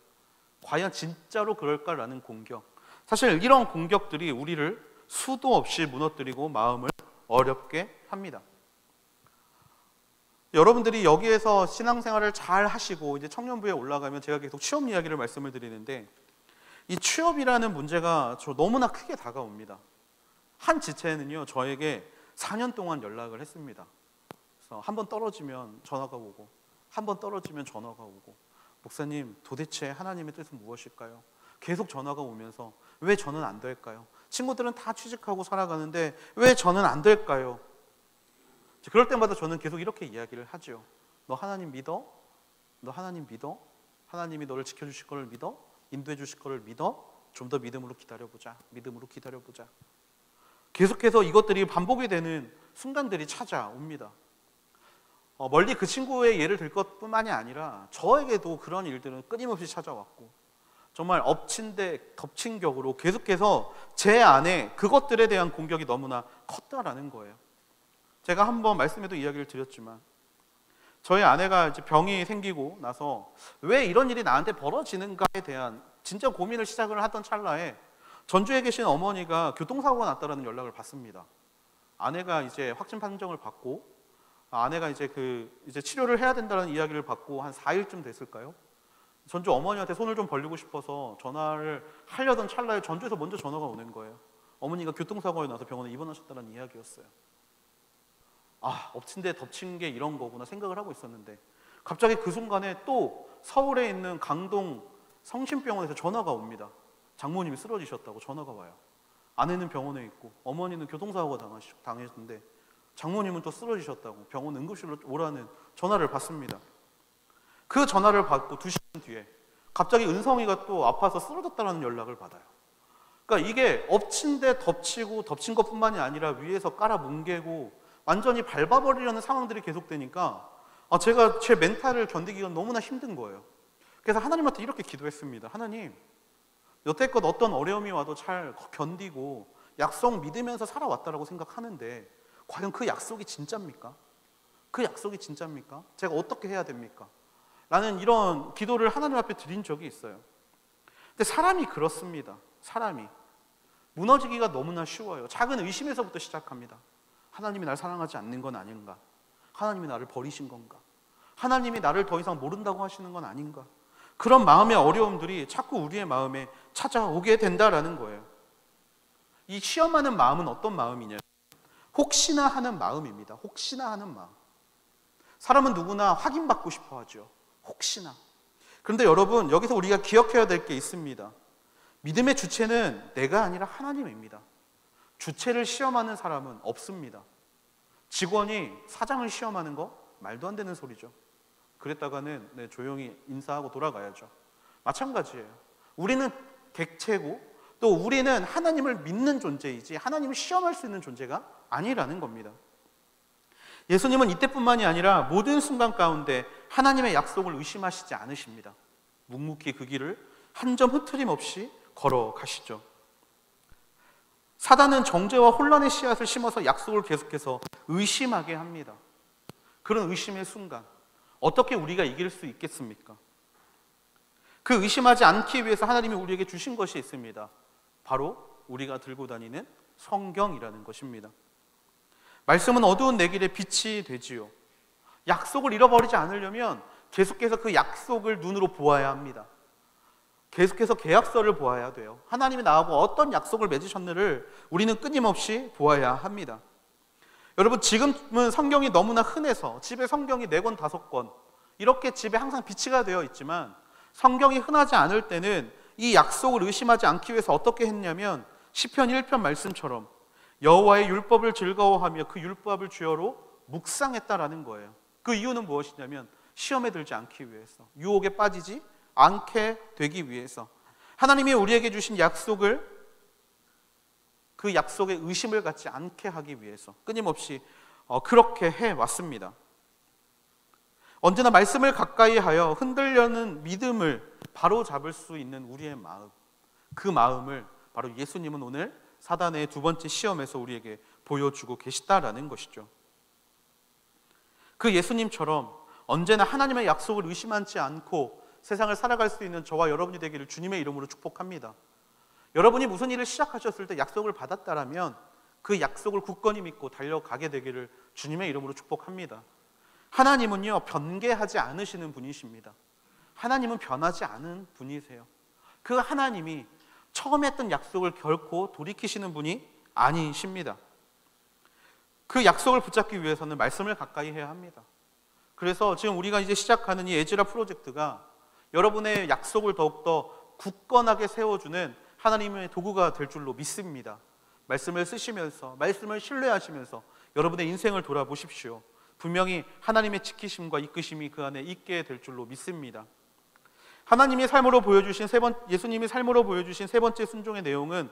과연 진짜로 그럴까라는 공격. 사실 이런 공격들이 우리를 수도 없이 무너뜨리고 마음을 어렵게 합니다. 여러분들이 여기에서 신앙생활을 잘 하시고 이제 청년부에 올라가면 제가 계속 취업 이야기를 말씀을 드리는데, 이 취업이라는 문제가 저 너무나 크게 다가옵니다. 한 지체는요, 저에게 4년 동안 연락을 했습니다. 그래서 한 번 떨어지면 전화가 오고, 한 번 떨어지면 전화가 오고, 목사님 도대체 하나님의 뜻은 무엇일까요? 계속 전화가 오면서 왜 저는 안 될까요? 친구들은 다 취직하고 살아가는데 왜 저는 안 될까요? 그럴 때마다 저는 계속 이렇게 이야기를 하죠. 너 하나님 믿어? 너 하나님 믿어? 하나님이 너를 지켜주실 거를 믿어? 인도해 주실 거를 믿어? 좀 더 믿음으로 기다려보자. 믿음으로 기다려보자. 계속해서 이것들이 반복이 되는 순간들이 찾아옵니다. 멀리 그 친구의 예를 들 것뿐만이 아니라 저에게도 그런 일들은 끊임없이 찾아왔고, 정말 엎친 데 덮친 격으로 계속해서 제 안에 그것들에 대한 공격이 너무나 컸다라는 거예요. 제가 한번 말씀에도 이야기를 드렸지만, 저희 아내가 이제 병이 생기고 나서 왜 이런 일이 나한테 벌어지는가에 대한 진짜 고민을 시작을 하던 찰나에 전주에 계신 어머니가 교통사고가 났다라는 연락을 받습니다. 아내가 이제 확진 판정을 받고, 아내가 이제 이제 치료를 해야 된다는 이야기를 받고 한 4일쯤 됐을까요? 전주 어머니한테 손을 좀 벌리고 싶어서 전화를 하려던 찰나에 전주에서 먼저 전화가 오는 거예요. 어머니가 교통사고에 나서 병원에 입원하셨다는 이야기였어요. 엎친 데 덮친 게 이런 거구나 생각을 하고 있었는데, 갑자기 그 순간에 또 서울에 있는 강동 성심병원에서 전화가 옵니다. 장모님이 쓰러지셨다고 전화가 와요. 아내는 병원에 있고 어머니는 교통사고가 당했는데 장모님은 또 쓰러지셨다고 병원 응급실로 오라는 전화를 받습니다. 그 전화를 받고 2시간 뒤에 갑자기 은성이가 또 아파서 쓰러졌다는 연락을 받아요. 그러니까 이게 엎친 데 덮치고 덮친 것뿐만이 아니라 위에서 깔아 뭉개고 완전히 밟아버리려는 상황들이 계속되니까 제가 제 멘탈을 견디기가 너무나 힘든 거예요. 그래서 하나님한테 이렇게 기도했습니다. 하나님, 여태껏 어떤 어려움이 와도 잘 견디고 약속 믿으면서 살아왔다라고 생각하는데 과연 그 약속이 진짜입니까? 그 약속이 진짜입니까? 제가 어떻게 해야 됩니까? 라는 이런 기도를 하나님 앞에 드린 적이 있어요. 근데 사람이 그렇습니다. 사람이 무너지기가 너무나 쉬워요. 작은 의심에서부터 시작합니다. 하나님이 나를 사랑하지 않는 건 아닌가? 하나님이 나를 버리신 건가? 하나님이 나를 더 이상 모른다고 하시는 건 아닌가? 그런 마음의 어려움들이 자꾸 우리의 마음에 찾아오게 된다라는 거예요. 이 시험하는 마음은 어떤 마음이냐? 혹시나 하는 마음입니다. 혹시나 하는 마음. 사람은 누구나 확인받고 싶어 하죠. 혹시나. 그런데 여러분, 여기서 우리가 기억해야 될 게 있습니다. 믿음의 주체는 내가 아니라 하나님입니다. 주체를 시험하는 사람은 없습니다. 직원이 사장을 시험하는 거 말도 안 되는 소리죠. 그랬다가는 조용히 인사하고 돌아가야죠. 마찬가지예요. 우리는 객체고 또 우리는 하나님을 믿는 존재이지 하나님을 시험할 수 있는 존재가 아니라는 겁니다. 예수님은 이때뿐만이 아니라 모든 순간 가운데 하나님의 약속을 의심하시지 않으십니다. 묵묵히 그 길을 한 점 흐트림 없이 걸어가시죠. 사단은 정죄와 혼란의 씨앗을 심어서 약속을 계속해서 의심하게 합니다. 그런 의심의 순간 어떻게 우리가 이길 수 있겠습니까? 그 의심하지 않기 위해서 하나님이 우리에게 주신 것이 있습니다. 바로 우리가 들고 다니는 성경이라는 것입니다. 말씀은 어두운 내 길에 빛이 되지요. 약속을 잃어버리지 않으려면 계속해서 그 약속을 눈으로 보아야 합니다. 계속해서 계약서를 보아야 돼요. 하나님이 나하고 어떤 약속을 맺으셨는지를 우리는 끊임없이 보아야 합니다. 여러분, 지금은 성경이 너무나 흔해서 집에 성경이 4권, 5권 이렇게 집에 항상 비치가 되어 있지만, 성경이 흔하지 않을 때는 이 약속을 의심하지 않기 위해서 어떻게 했냐면 시편 1편 말씀처럼 여호와의 율법을 즐거워하며 그 율법을 주여로 묵상했다라는 거예요. 그 이유는 무엇이냐면 시험에 들지 않기 위해서, 유혹에 빠지지 않게 되기 위해서, 하나님이 우리에게 주신 약속을, 그 약속에 의심을 갖지 않게 하기 위해서 끊임없이 그렇게 해왔습니다. 언제나 말씀을 가까이 하여 흔들려는 믿음을 바로 잡을 수 있는 우리의 마음, 그 마음을 바로 예수님은 오늘 사단의 2번째 시험에서 우리에게 보여주고 계시다라는 것이죠. 그 예수님처럼 언제나 하나님의 약속을 의심하지 않고 세상을 살아갈 수 있는 저와 여러분이 되기를 주님의 이름으로 축복합니다. 여러분이 무슨 일을 시작하셨을 때 약속을 받았다라면 그 약속을 굳건히 믿고 달려가게 되기를 주님의 이름으로 축복합니다. 하나님은요, 변개하지 않으시는 분이십니다. 하나님은 변하지 않은 분이세요. 그 하나님이 처음 했던 약속을 결코 돌이키시는 분이 아니십니다. 그 약속을 붙잡기 위해서는 말씀을 가까이 해야 합니다. 그래서 지금 우리가 이제 시작하는 이 에즈라 프로젝트가 여러분의 약속을 더욱더 굳건하게 세워주는 하나님의 도구가 될 줄로 믿습니다. 말씀을 쓰시면서, 말씀을 신뢰하시면서 여러분의 인생을 돌아보십시오. 분명히 하나님의 지키심과 이끄심이 그 안에 있게 될 줄로 믿습니다. 하나님이 삶으로 보여주신 예수님이 삶으로 보여주신 세 번째 순종의 내용은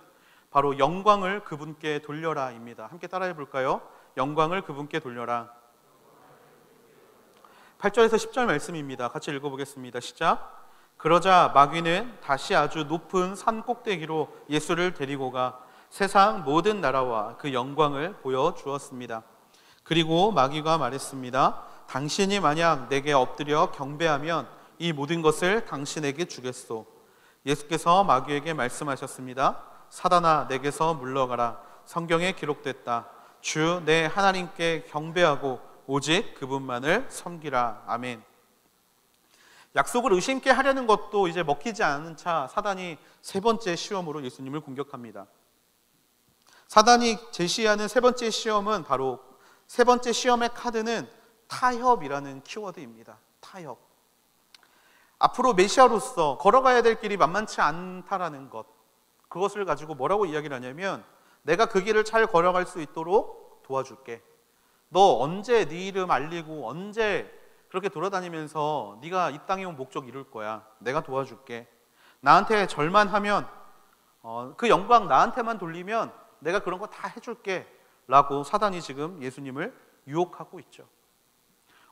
바로 영광을 그분께 돌려라입니다. 함께 따라해 볼까요? 영광을 그분께 돌려라. 8절에서 10절 말씀입니다. 같이 읽어보겠습니다. 시작. 그러자 마귀는 다시 아주 높은 산 꼭대기로 예수를 데리고 가 세상 모든 나라와 그 영광을 보여주었습니다. 그리고 마귀가 말했습니다. 당신이 만약 내게 엎드려 경배하면 이 모든 것을 당신에게 주겠소. 예수께서 마귀에게 말씀하셨습니다. 사단아, 내게서 물러가라. 성경에 기록됐다. 주 내 하나님께 경배하고 오직 그분만을 섬기라. 아멘. 약속을 의심케 하려는 것도 이제 먹히지 않은 차 사단이 세 번째 시험으로 예수님을 공격합니다. 사단이 제시하는 세 번째 시험은 바로 세 번째 시험의 카드는 타협이라는 키워드입니다. 타협. 앞으로 메시아로서 걸어가야 될 길이 만만치 않다라는 것, 그것을 가지고 뭐라고 이야기를 하냐면 내가 그 길을 잘 걸어갈 수 있도록 도와줄게. 너 언제 네 이름 알리고 언제 그렇게 돌아다니면서 네가 이 땅에 온 목적 이룰 거야. 내가 도와줄게. 나한테 절만 하면 그 영광 나한테만 돌리면 내가 그런 거 다 해줄게 라고 사단이 지금 예수님을 유혹하고 있죠.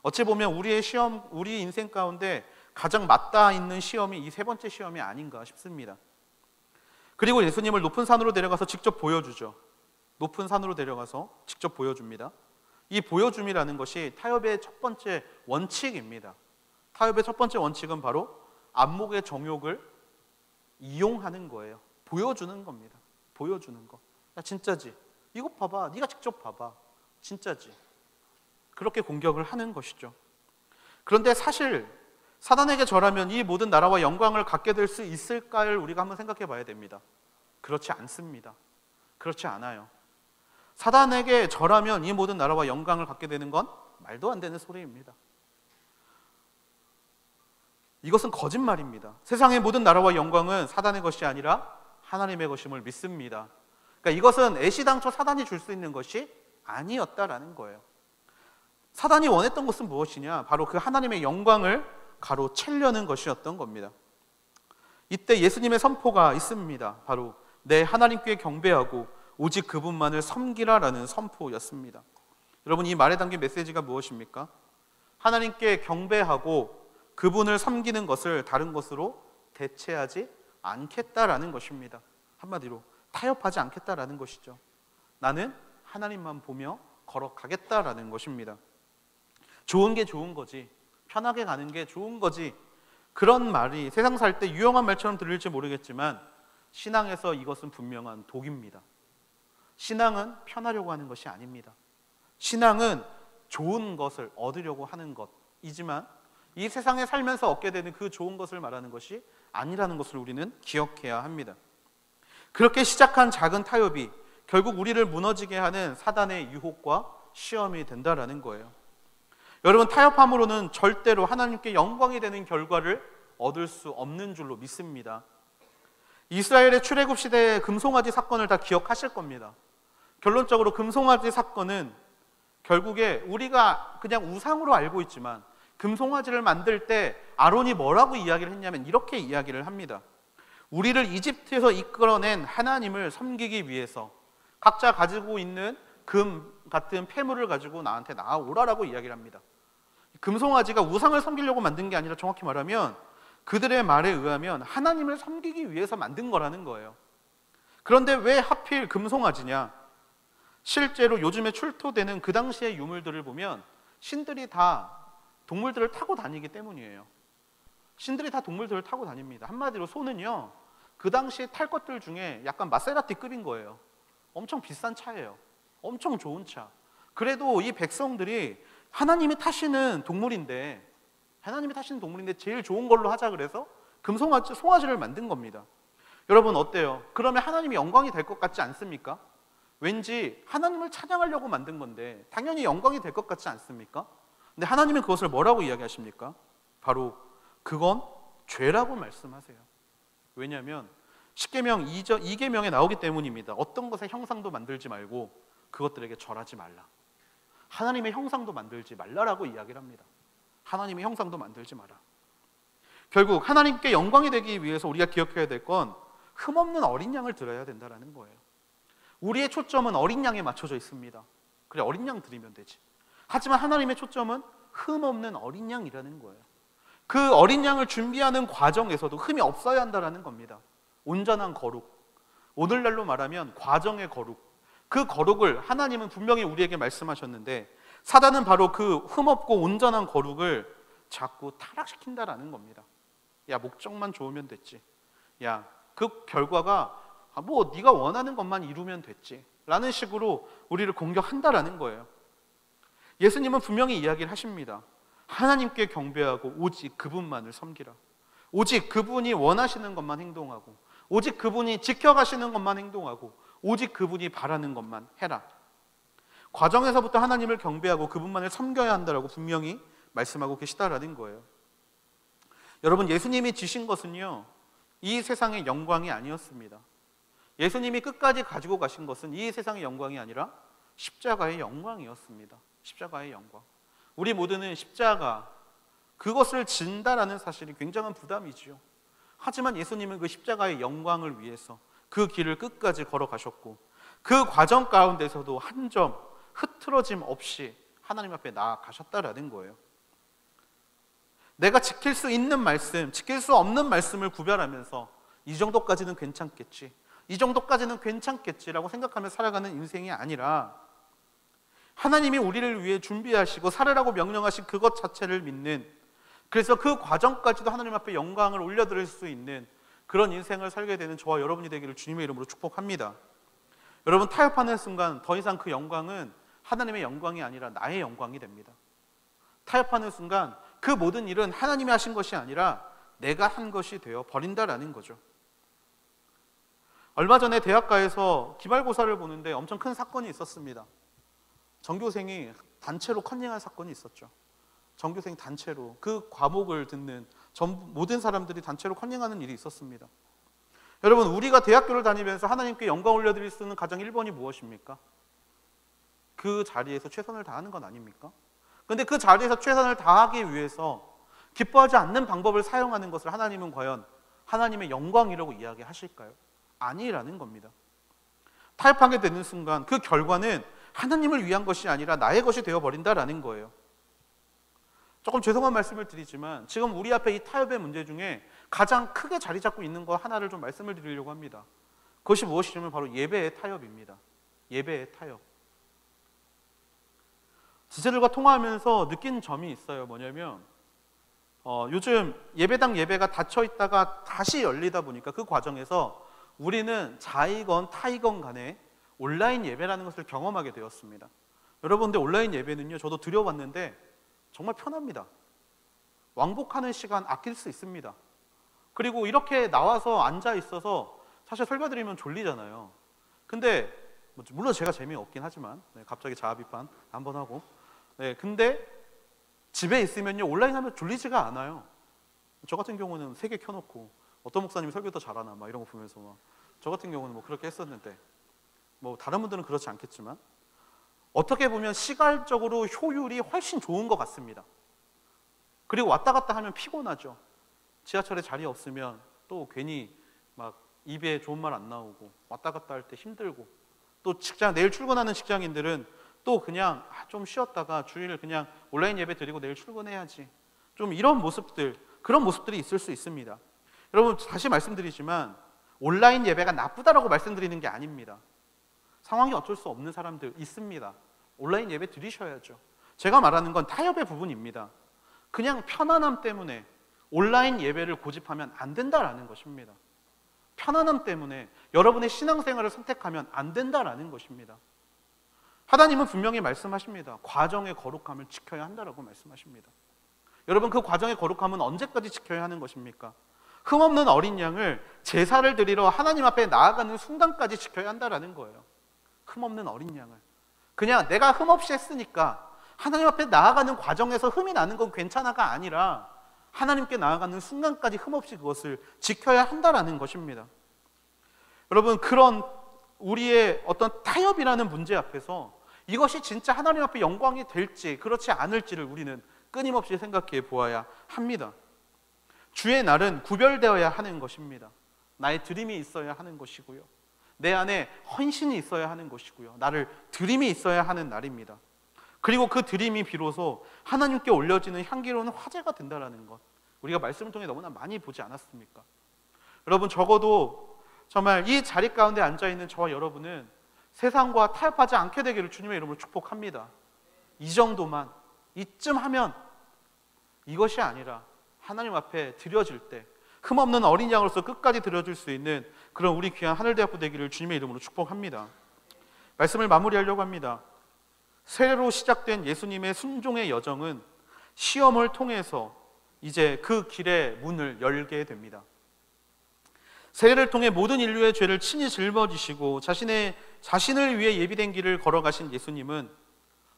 어찌 보면 우리의 시험, 우리 인생 가운데 가장 맞닿아 있는 시험이 이 세 번째 시험이 아닌가 싶습니다. 그리고 예수님을 높은 산으로 데려가서 직접 보여주죠. 높은 산으로 데려가서 직접 보여줍니다. 이 보여줌이라는 것이 타협의 첫 번째 원칙입니다. 타협의 첫 번째 원칙은 바로 안목의 정욕을 이용하는 거예요. 보여주는 겁니다. 보여주는 거. 야, 진짜지? 이거 봐봐. 네가 직접 봐봐. 진짜지? 그렇게 공격을 하는 것이죠. 그런데 사실 사단에게 절하면 이 모든 나라와 영광을 갖게 될 수 있을까를 우리가 한번 생각해 봐야 됩니다. 그렇지 않습니다. 그렇지 않아요. 사단에게 절하면 이 모든 나라와 영광을 갖게 되는 건 말도 안 되는 소리입니다. 이것은 거짓말입니다. 세상의 모든 나라와 영광은 사단의 것이 아니라 하나님의 것임을 믿습니다. 그러니까 이것은 애시당초 사단이 줄 수 있는 것이 아니었다라는 거예요. 사단이 원했던 것은 무엇이냐? 바로 그 하나님의 영광을 가로채려는 것이었던 겁니다. 이때 예수님의 선포가 있습니다. 바로 내 하나님께 경배하고 오직 그분만을 섬기라라는 선포였습니다. 여러분, 이 말에 담긴 메시지가 무엇입니까? 하나님께 경배하고 그분을 섬기는 것을 다른 것으로 대체하지 않겠다라는 것입니다. 한마디로 타협하지 않겠다라는 것이죠. 나는 하나님만 보며 걸어가겠다라는 것입니다. 좋은 게 좋은 거지, 편하게 가는 게 좋은 거지, 그런 말이 세상 살 때 유용한 말처럼 들릴지 모르겠지만 신앙에서 이것은 분명한 독입니다. 신앙은 편하려고 하는 것이 아닙니다. 신앙은 좋은 것을 얻으려고 하는 것이지만 이 세상에 살면서 얻게 되는 그 좋은 것을 말하는 것이 아니라는 것을 우리는 기억해야 합니다. 그렇게 시작한 작은 타협이 결국 우리를 무너지게 하는 사단의 유혹과 시험이 된다라는 거예요. 여러분, 타협함으로는 절대로 하나님께 영광이 되는 결과를 얻을 수 없는 줄로 믿습니다. 이스라엘의 출애굽 시대의 금송아지 사건을 다 기억하실 겁니다. 결론적으로 금송아지 사건은 결국에 우리가 그냥 우상으로 알고 있지만 금송아지를 만들 때 아론이 뭐라고 이야기를 했냐면 이렇게 이야기를 합니다. 우리를 이집트에서 이끌어낸 하나님을 섬기기 위해서 각자 가지고 있는 금 같은 폐물을 가지고 나한테 나아오라라고 이야기를 합니다. 금송아지가 우상을 섬기려고 만든 게 아니라 정확히 말하면 그들의 말에 의하면 하나님을 섬기기 위해서 만든 거라는 거예요. 그런데 왜 하필 금송아지냐? 실제로 요즘에 출토되는 그 당시의 유물들을 보면 신들이 다 동물들을 타고 다니기 때문이에요. 신들이 다 동물들을 타고 다닙니다. 한마디로 소는요, 그 당시에 탈 것들 중에 약간 마세라티급인 거예요. 엄청 비싼 차예요. 엄청 좋은 차. 그래도 이 백성들이 하나님이 타시는 동물인데 제일 좋은 걸로 하자 그래서 송아지를 만든 겁니다. 여러분 어때요? 그러면 하나님이 영광이 될 것 같지 않습니까? 왠지 하나님을 찬양하려고 만든 건데 당연히 영광이 될 것 같지 않습니까? 근데 하나님은 그것을 뭐라고 이야기하십니까? 바로 그건 죄라고 말씀하세요. 왜냐하면 십계명 2계명에 나오기 때문입니다. 어떤 것의 형상도 만들지 말고 그것들에게 절하지 말라. 하나님의 형상도 만들지 말라라고 이야기를 합니다. 하나님의 형상도 만들지 마라. 결국 하나님께 영광이 되기 위해서 우리가 기억해야 될 건 흠없는 어린 양을 드려야 된다는 거예요. 우리의 초점은 어린 양에 맞춰져 있습니다. 그래, 어린 양 드리면 되지. 하지만 하나님의 초점은 흠없는 어린 양이라는 거예요. 그 어린 양을 준비하는 과정에서도 흠이 없어야 한다는 겁니다. 온전한 거룩, 오늘날로 말하면 과정의 거룩, 그 거룩을 하나님은 분명히 우리에게 말씀하셨는데 사단은 바로 그 흠없고 온전한 거룩을 자꾸 타락시킨다라는 겁니다. 야, 목적만 좋으면 됐지. 야, 그 결과가 뭐 네가 원하는 것만 이루면 됐지 라는 식으로 우리를 공격한다라는 거예요. 예수님은 분명히 이야기를 하십니다. 하나님께 경배하고 오직 그분만을 섬기라. 오직 그분이 원하시는 것만 행동하고 오직 그분이 지켜가시는 것만 행동하고 오직 그분이 바라는 것만 해라. 과정에서부터 하나님을 경배하고 그분만을 섬겨야 한다라고 분명히 말씀하고 계시다라는 거예요. 여러분, 예수님이 지신 것은요, 이 세상의 영광이 아니었습니다. 예수님이 끝까지 가지고 가신 것은 이 세상의 영광이 아니라 십자가의 영광이었습니다. 십자가의 영광. 우리 모두는 십자가, 그것을 진다라는 사실이 굉장한 부담이지요. 하지만 예수님은 그 십자가의 영광을 위해서 그 길을 끝까지 걸어가셨고 그 과정 가운데서도 한 점 흐트러짐 없이 하나님 앞에 나아가셨다라는 거예요. 내가 지킬 수 있는 말씀, 지킬 수 없는 말씀을 구별하면서 이 정도까지는 괜찮겠지, 이 정도까지는 괜찮겠지라고 생각하며 살아가는 인생이 아니라 하나님이 우리를 위해 준비하시고 살으라고 명령하신 그것 자체를 믿는, 그래서 그 과정까지도 하나님 앞에 영광을 올려드릴 수 있는 그런 인생을 살게 되는 저와 여러분이 되기를 주님의 이름으로 축복합니다. 여러분, 타협하는 순간 더 이상 그 영광은 하나님의 영광이 아니라 나의 영광이 됩니다. 타협하는 순간 그 모든 일은 하나님이 하신 것이 아니라 내가 한 것이 되어 버린다라는 거죠. 얼마 전에 대학가에서 기말고사를 보는데 엄청 큰 사건이 있었습니다. 전교생이 단체로 컨닝한 사건이 있었죠. 전교생 단체로 그 과목을 듣는 모든 사람들이 단체로 컨닝하는 일이 있었습니다. 여러분, 우리가 대학교를 다니면서 하나님께 영광 올려드릴 수 있는 가장 1번이 무엇입니까? 그 자리에서 최선을 다하는 건 아닙니까? 그런데 그 자리에서 최선을 다하기 위해서 기뻐하지 않는 방법을 사용하는 것을 하나님은 과연 하나님의 영광이라고 이야기하실까요? 아니라는 겁니다. 타협하게 되는 순간 그 결과는 하나님을 위한 것이 아니라 나의 것이 되어버린다라는 거예요. 조금 죄송한 말씀을 드리지만 지금 우리 앞에 이 타협의 문제 중에 가장 크게 자리 잡고 있는 거 하나를 좀 말씀을 드리려고 합니다. 그것이 무엇이냐면 바로 예배의 타협입니다. 예배의 타협. 지체들과 통화하면서 느낀 점이 있어요. 뭐냐면 요즘 예배당 예배가 닫혀 있다가 다시 열리다 보니까 그 과정에서 우리는 자이건 타이건 간에 온라인 예배라는 것을 경험하게 되었습니다. 여러분들, 온라인 예배는요, 저도 드려봤는데 정말 편합니다. 왕복하는 시간 아낄 수 있습니다. 그리고 이렇게 나와서 앉아 있어서 사실 설교 드리면 졸리잖아요. 근데 물론 제가 재미없긴 하지만 갑자기 자아 비판 한번 하고, 근데 집에 있으면요, 온라인 하면 졸리지가 않아요. 저 같은 경우는 3개 켜놓고 어떤 목사님이 설교 더 잘하나 막 이런 거 보면서 막 저 같은 경우는 뭐 그렇게 했었는데, 뭐 다른 분들은 그렇지 않겠지만 어떻게 보면 시간적으로 효율이 훨씬 좋은 것 같습니다. 그리고 왔다 갔다 하면 피곤하죠. 지하철에 자리 없으면 또 괜히 막 입에 좋은 말 안 나오고 왔다 갔다 할 때 힘들고, 또 내일 출근하는 직장인들은 또 그냥 좀 쉬었다가 주일 그냥 온라인 예배 드리고 내일 출근해야지, 좀 이런 모습들, 그런 모습들이 있을 수 있습니다. 여러분, 다시 말씀드리지만 온라인 예배가 나쁘다라고 말씀드리는 게 아닙니다. 상황이 어쩔 수 없는 사람들 있습니다. 온라인 예배 드리셔야죠. 제가 말하는 건 타협의 부분입니다. 그냥 편안함 때문에 온라인 예배를 고집하면 안 된다라는 것입니다. 편안함 때문에 여러분의 신앙생활을 선택하면 안 된다라는 것입니다. 하나님은 분명히 말씀하십니다. 과정의 거룩함을 지켜야 한다라고 말씀하십니다. 여러분, 그 과정의 거룩함은 언제까지 지켜야 하는 것입니까? 흠없는 어린 양을 제사를 드리러 하나님 앞에 나아가는 순간까지 지켜야 한다라는 거예요. 흠없는 어린 양을 그냥 내가 흠없이 했으니까 하나님 앞에 나아가는 과정에서 흠이 나는 건 괜찮아가 아니라 하나님께 나아가는 순간까지 흠없이 그것을 지켜야 한다라는 것입니다. 여러분, 그런 우리의 어떤 타협이라는 문제 앞에서 이것이 진짜 하나님 앞에 영광이 될지 그렇지 않을지를 우리는 끊임없이 생각해 보아야 합니다. 주의 날은 구별되어야 하는 것입니다. 나의 드림이 있어야 하는 것이고요, 내 안에 헌신이 있어야 하는 것이고요, 나를 드림이 있어야 하는 날입니다. 그리고 그 드림이 비로소 하나님께 올려지는 향기로운 화제가 된다는 것, 우리가 말씀을 통해 너무나 많이 보지 않았습니까? 여러분, 적어도 정말 이 자리 가운데 앉아있는 저와 여러분은 세상과 타협하지 않게 되기를 주님의 이름으로 축복합니다. 이 정도만, 이쯤 하면 이것이 아니라 하나님 앞에 드려질 때 흠없는 어린 양으로서 끝까지 드려줄 수 있는 그런 우리 귀한 하늘대학부 되기를 주님의 이름으로 축복합니다. 말씀을 마무리하려고 합니다. 세례로 시작된 예수님의 순종의 여정은 시험을 통해서 이제 그 길의 문을 열게 됩니다. 세례를 통해 모든 인류의 죄를 친히 짊어지시고 자신을 위해 예비된 길을 걸어가신 예수님은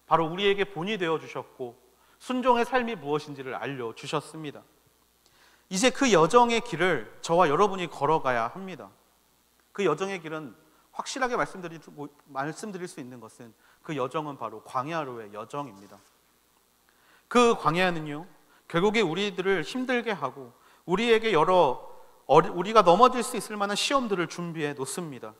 바로 우리에게 본이 되어주셨고 순종의 삶이 무엇인지를 알려주셨습니다. 이제 그 여정의 길을 저와 여러분이 걸어가야 합니다. 그 여정의 길은 확실하게 말씀드릴 수 있는 것은 그 여정은 바로 광야로의 여정입니다. 그 광야는요, 결국에 우리들을 힘들게 하고 우리에게 우리가 넘어질 수 있을 만한 시험들을 준비해 놓습니다.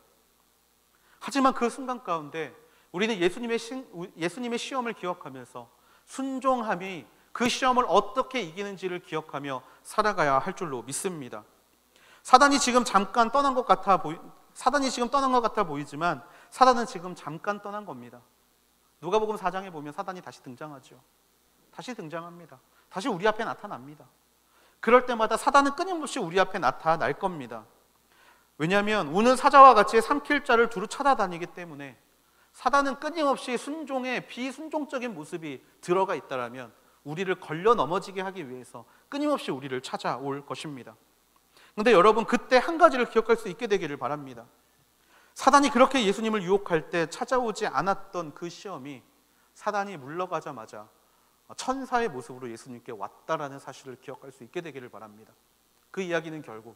하지만 그 순간 가운데 우리는 예수님의 시험을 기억하면서 순종함이 그 시험을 어떻게 이기는지를 기억하며 살아가야 할 줄로 믿습니다. 사단이 지금 떠난 것 같아 보이지만 사단은 지금 잠깐 떠난 겁니다. 누가복음 4장에 보면 사단이 다시 등장하죠. 다시 등장합니다. 다시 우리 앞에 나타납니다. 그럴 때마다 사단은 끊임없이 우리 앞에 나타날 겁니다. 왜냐하면 우는 사자와 같이 삼킬 자를 두루 찾아다니기 때문에 사단은 끊임없이 순종의 비순종적인 모습이 들어가 있다면 우리를 걸려 넘어지게 하기 위해서 끊임없이 우리를 찾아올 것입니다. 그런데 여러분, 그때 한 가지를 기억할 수 있게 되기를 바랍니다. 사단이 그렇게 예수님을 유혹할 때 찾아오지 않았던 그 시험이 사단이 물러가자마자 천사의 모습으로 예수님께 왔다라는 사실을 기억할 수 있게 되기를 바랍니다. 그 이야기는 결국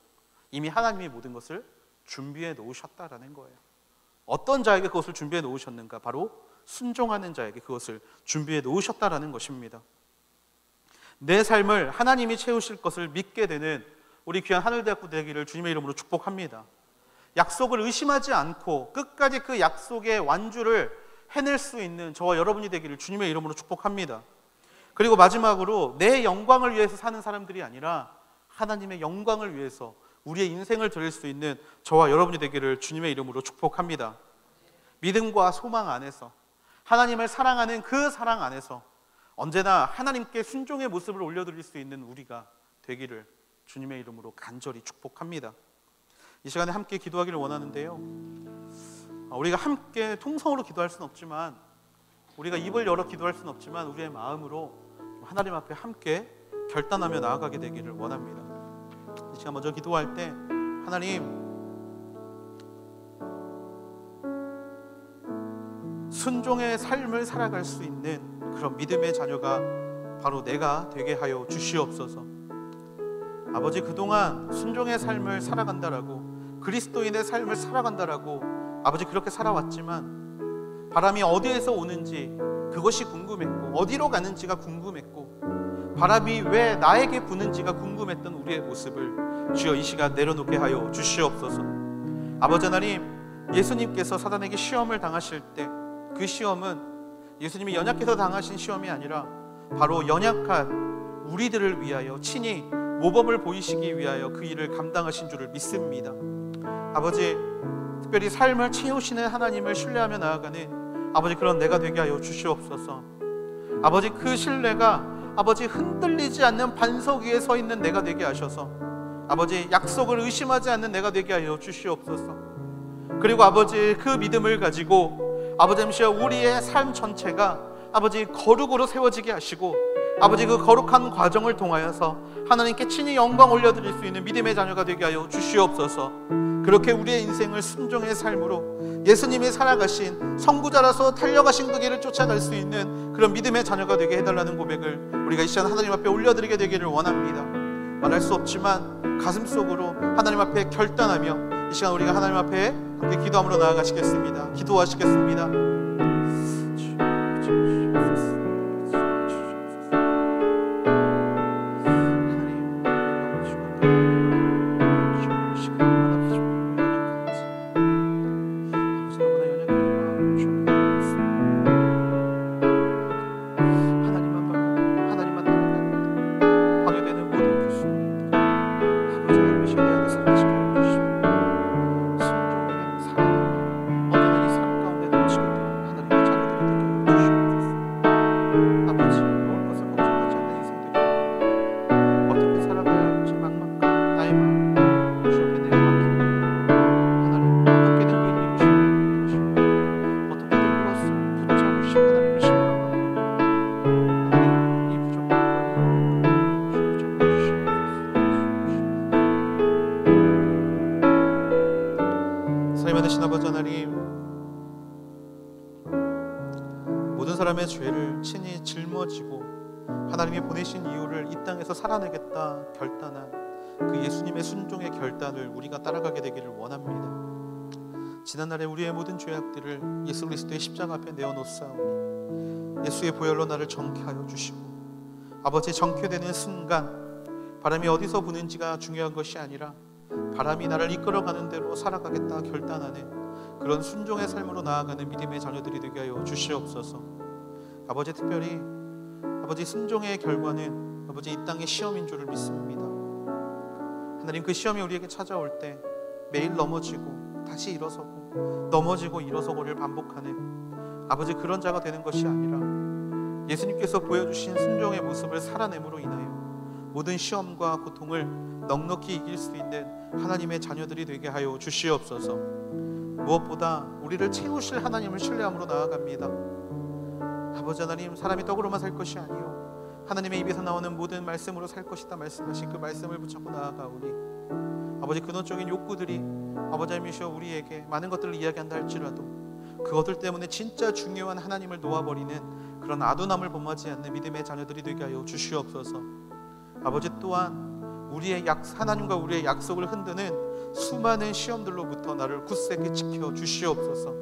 이미 하나님이 모든 것을 준비해 놓으셨다라는 거예요. 어떤 자에게 그것을 준비해 놓으셨는가? 바로 순종하는 자에게 그것을 준비해 놓으셨다라는 것입니다. 내 삶을 하나님이 채우실 것을 믿게 되는 우리 귀한 하늘대학부 되기를 주님의 이름으로 축복합니다. 약속을 의심하지 않고 끝까지 그 약속의 완주를 해낼 수 있는 저와 여러분이 되기를 주님의 이름으로 축복합니다. 그리고 마지막으로 내 영광을 위해서 사는 사람들이 아니라 하나님의 영광을 위해서 우리의 인생을 드릴 수 있는 저와 여러분이 되기를 주님의 이름으로 축복합니다. 믿음과 소망 안에서, 하나님을 사랑하는 그 사랑 안에서 언제나 하나님께 순종의 모습을 올려드릴 수 있는 우리가 되기를 주님의 이름으로 간절히 축복합니다. 이 시간에 함께 기도하기를 원하는데요, 우리가 함께 통성으로 기도할 수는 없지만, 우리가 입을 열어 기도할 수는 없지만 우리의 마음으로 하나님 앞에 함께 결단하며 나아가게 되기를 원합니다. 이 시간 먼저 기도할 때 하나님, 순종의 삶을 살아갈 수 있는 그런 믿음의 자녀가 바로 내가 되게 하여 주시옵소서. 아버지, 그동안 순종의 삶을 살아간다라고, 그리스도인의 삶을 살아간다라고 아버지 그렇게 살아왔지만 바람이 어디에서 오는지 그것이 궁금했고, 어디로 가는지가 궁금했고, 바람이 왜 나에게 부는지가 궁금했던 우리의 모습을 주여 이 시간 내려놓게 하여 주시옵소서. 아버지 하나님, 예수님께서 사단에게 시험을 당하실 때 그 시험은 예수님이 연약해서 당하신 시험이 아니라 바로 연약한 우리들을 위하여 친히 모범을 보이시기 위하여 그 일을 감당하신 줄을 믿습니다. 아버지, 특별히 삶을 채우시는 하나님을 신뢰하며 나아가는 아버지 그런 내가 되게 하여 주시옵소서. 아버지, 그 신뢰가 아버지 흔들리지 않는 반석 위에 서 있는 내가 되게 하셔서 아버지 약속을 의심하지 않는 내가 되게 하여 주시옵소서. 그리고 아버지 그 믿음을 가지고 아버지 하나님이시여 우리의 삶 전체가 아버지 거룩으로 세워지게 하시고 아버지 그 거룩한 과정을 통하여서 하나님께 친히 영광 올려드릴 수 있는 믿음의 자녀가 되게 하여 주시옵소서. 그렇게 우리의 인생을 순종의 삶으로 예수님이 살아가신 선구자라서 달려가신 그 길을 쫓아갈 수 있는 그런 믿음의 자녀가 되게 해달라는 고백을 우리가 이 시간 하나님 앞에 올려드리게 되기를 원합니다. 말할 수 없지만 가슴속으로 하나님 앞에 결단하며 이 시간 우리가 하나님 앞에 함께 기도함으로 나아가시겠습니다. 기도하시겠습니다. 사람의 죄를 친히 짊어지고 하나님이 보내신 이유를 이 땅에서 살아내겠다 결단한 그 예수님의 순종의 결단을 우리가 따라가게 되기를 원합니다. 지난날에 우리의 모든 죄악들을 예수 그리스도의 십자가 앞에 내어놓사오니 예수의 보혈로 나를 정케하여 주시고 아버지 정케되는 순간 바람이 어디서 부는지가 중요한 것이 아니라 바람이 나를 이끌어가는 대로 살아가겠다 결단하는 그런 순종의 삶으로 나아가는 믿음의 자녀들이 되게 하여 주시옵소서. 아버지 특별히 아버지 순종의 결과는 아버지 이 땅의 시험인 줄을 믿습니다. 하나님 그 시험이 우리에게 찾아올 때 매일 넘어지고 다시 일어서고 넘어지고 일어서고를 반복하는 아버지 그런 자가 되는 것이 아니라 예수님께서 보여주신 순종의 모습을 살아냄으로 인하여 모든 시험과 고통을 넉넉히 이길 수 있는 하나님의 자녀들이 되게 하여 주시옵소서. 무엇보다 우리를 채우실 하나님을 신뢰함으로 나아갑니다. 아버지 하나님 사람이 떡으로만 살 것이 아니요 하나님의 입에서 나오는 모든 말씀으로 살 것이다 말씀하신 그 말씀을 붙잡고 나아가오니 아버지 근원적인 욕구들이 아버지 하나님이시여 우리에게 많은 것들을 이야기한다 할지라도 그것들 때문에 진짜 중요한 하나님을 놓아버리는 그런 아둔함을 범하지 않는 믿음의 자녀들이 되게 하여 주시옵소서. 아버지 또한 우리의 하나님과 우리의 약속을 흔드는 수많은 시험들로부터 나를 굳세게 지켜 주시옵소서.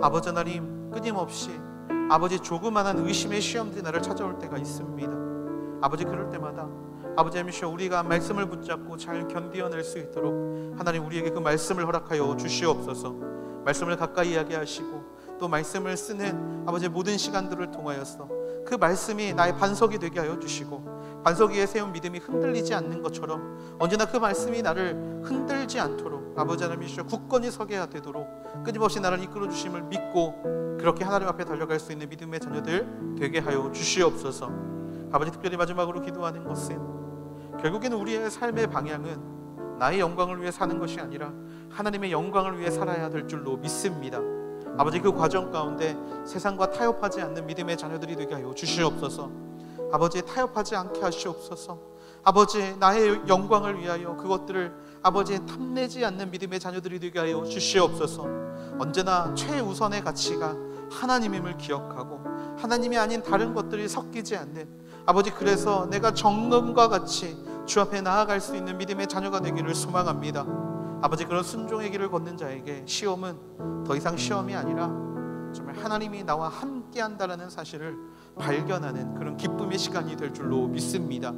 아버지 하나님 끊임없이 아버지 조그마한 의심의 시험들이 나를 찾아올 때가 있습니다. 아버지 그럴 때마다 아버지 하나님이시여 우리가 말씀을 붙잡고 잘 견디어낼 수 있도록 하나님 우리에게 그 말씀을 허락하여 주시옵소서. 말씀을 가까이 하게 하시고 또 말씀을 쓰는 아버지의 모든 시간들을 통하여서 그 말씀이 나의 반석이 되게 하여 주시고 반석 위에 세운 믿음이 흔들리지 않는 것처럼 언제나 그 말씀이 나를 흔들지 않도록 아버지 하나님이시여 굳건히 서게 되도록 끊임없이 나를 이끌어 주심을 믿고 그렇게 하나님 앞에 달려갈 수 있는 믿음의 자녀들 되게 하여 주시옵소서. 아버지 특별히 마지막으로 기도하는 것은 결국에는 우리의 삶의 방향은 나의 영광을 위해 사는 것이 아니라 하나님의 영광을 위해 살아야 될 줄로 믿습니다. 아버지 그 과정 가운데 세상과 타협하지 않는 믿음의 자녀들이 되게 하여 주시옵소서. 아버지 타협하지 않게 하시옵소서. 아버지 나의 영광을 위하여 그것들을 아버지 탐내지 않는 믿음의 자녀들이 되게 하여 주시옵소서. 언제나 최우선의 가치가 하나님임을 기억하고 하나님이 아닌 다른 것들이 섞이지 않는 아버지 그래서 내가 정금과 같이 주 앞에 나아갈 수 있는 믿음의 자녀가 되기를 소망합니다. 아버지 그런 순종의 길을 걷는 자에게 시험은 더 이상 시험이 아니라 정말 하나님이 나와 함께 한다는 사실을 발견하는 그런 기쁨의 시간이 될 줄로 믿습니다.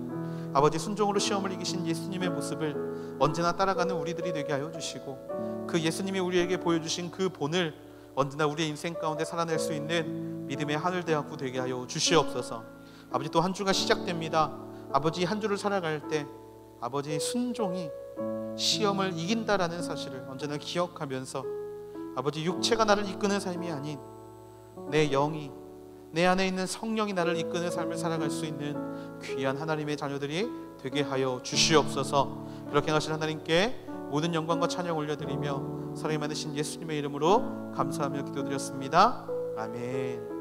아버지 순종으로 시험을 이기신 예수님의 모습을 언제나 따라가는 우리들이 되게 하여 주시고 그 예수님이 우리에게 보여주신 그 본을 언제나 우리의 인생 가운데 살아낼 수 있는 믿음의 하늘대학부 되게 하여 주시옵소서. 아버지 또 한 주가 시작됩니다. 아버지 한 주를 살아갈 때 아버지 순종이 시험을 이긴다라는 사실을 언제나 기억하면서 아버지 육체가 나를 이끄는 삶이 아닌 내 영이 내 안에 있는 성령이 나를 이끄는 삶을 살아갈 수 있는 귀한 하나님의 자녀들이 되게 하여 주시옵소서. 그렇게 하신 하나님께 모든 영광과 찬양 올려드리며 사랑이 많으신 예수님의 이름으로 감사하며 기도드렸습니다. 아멘.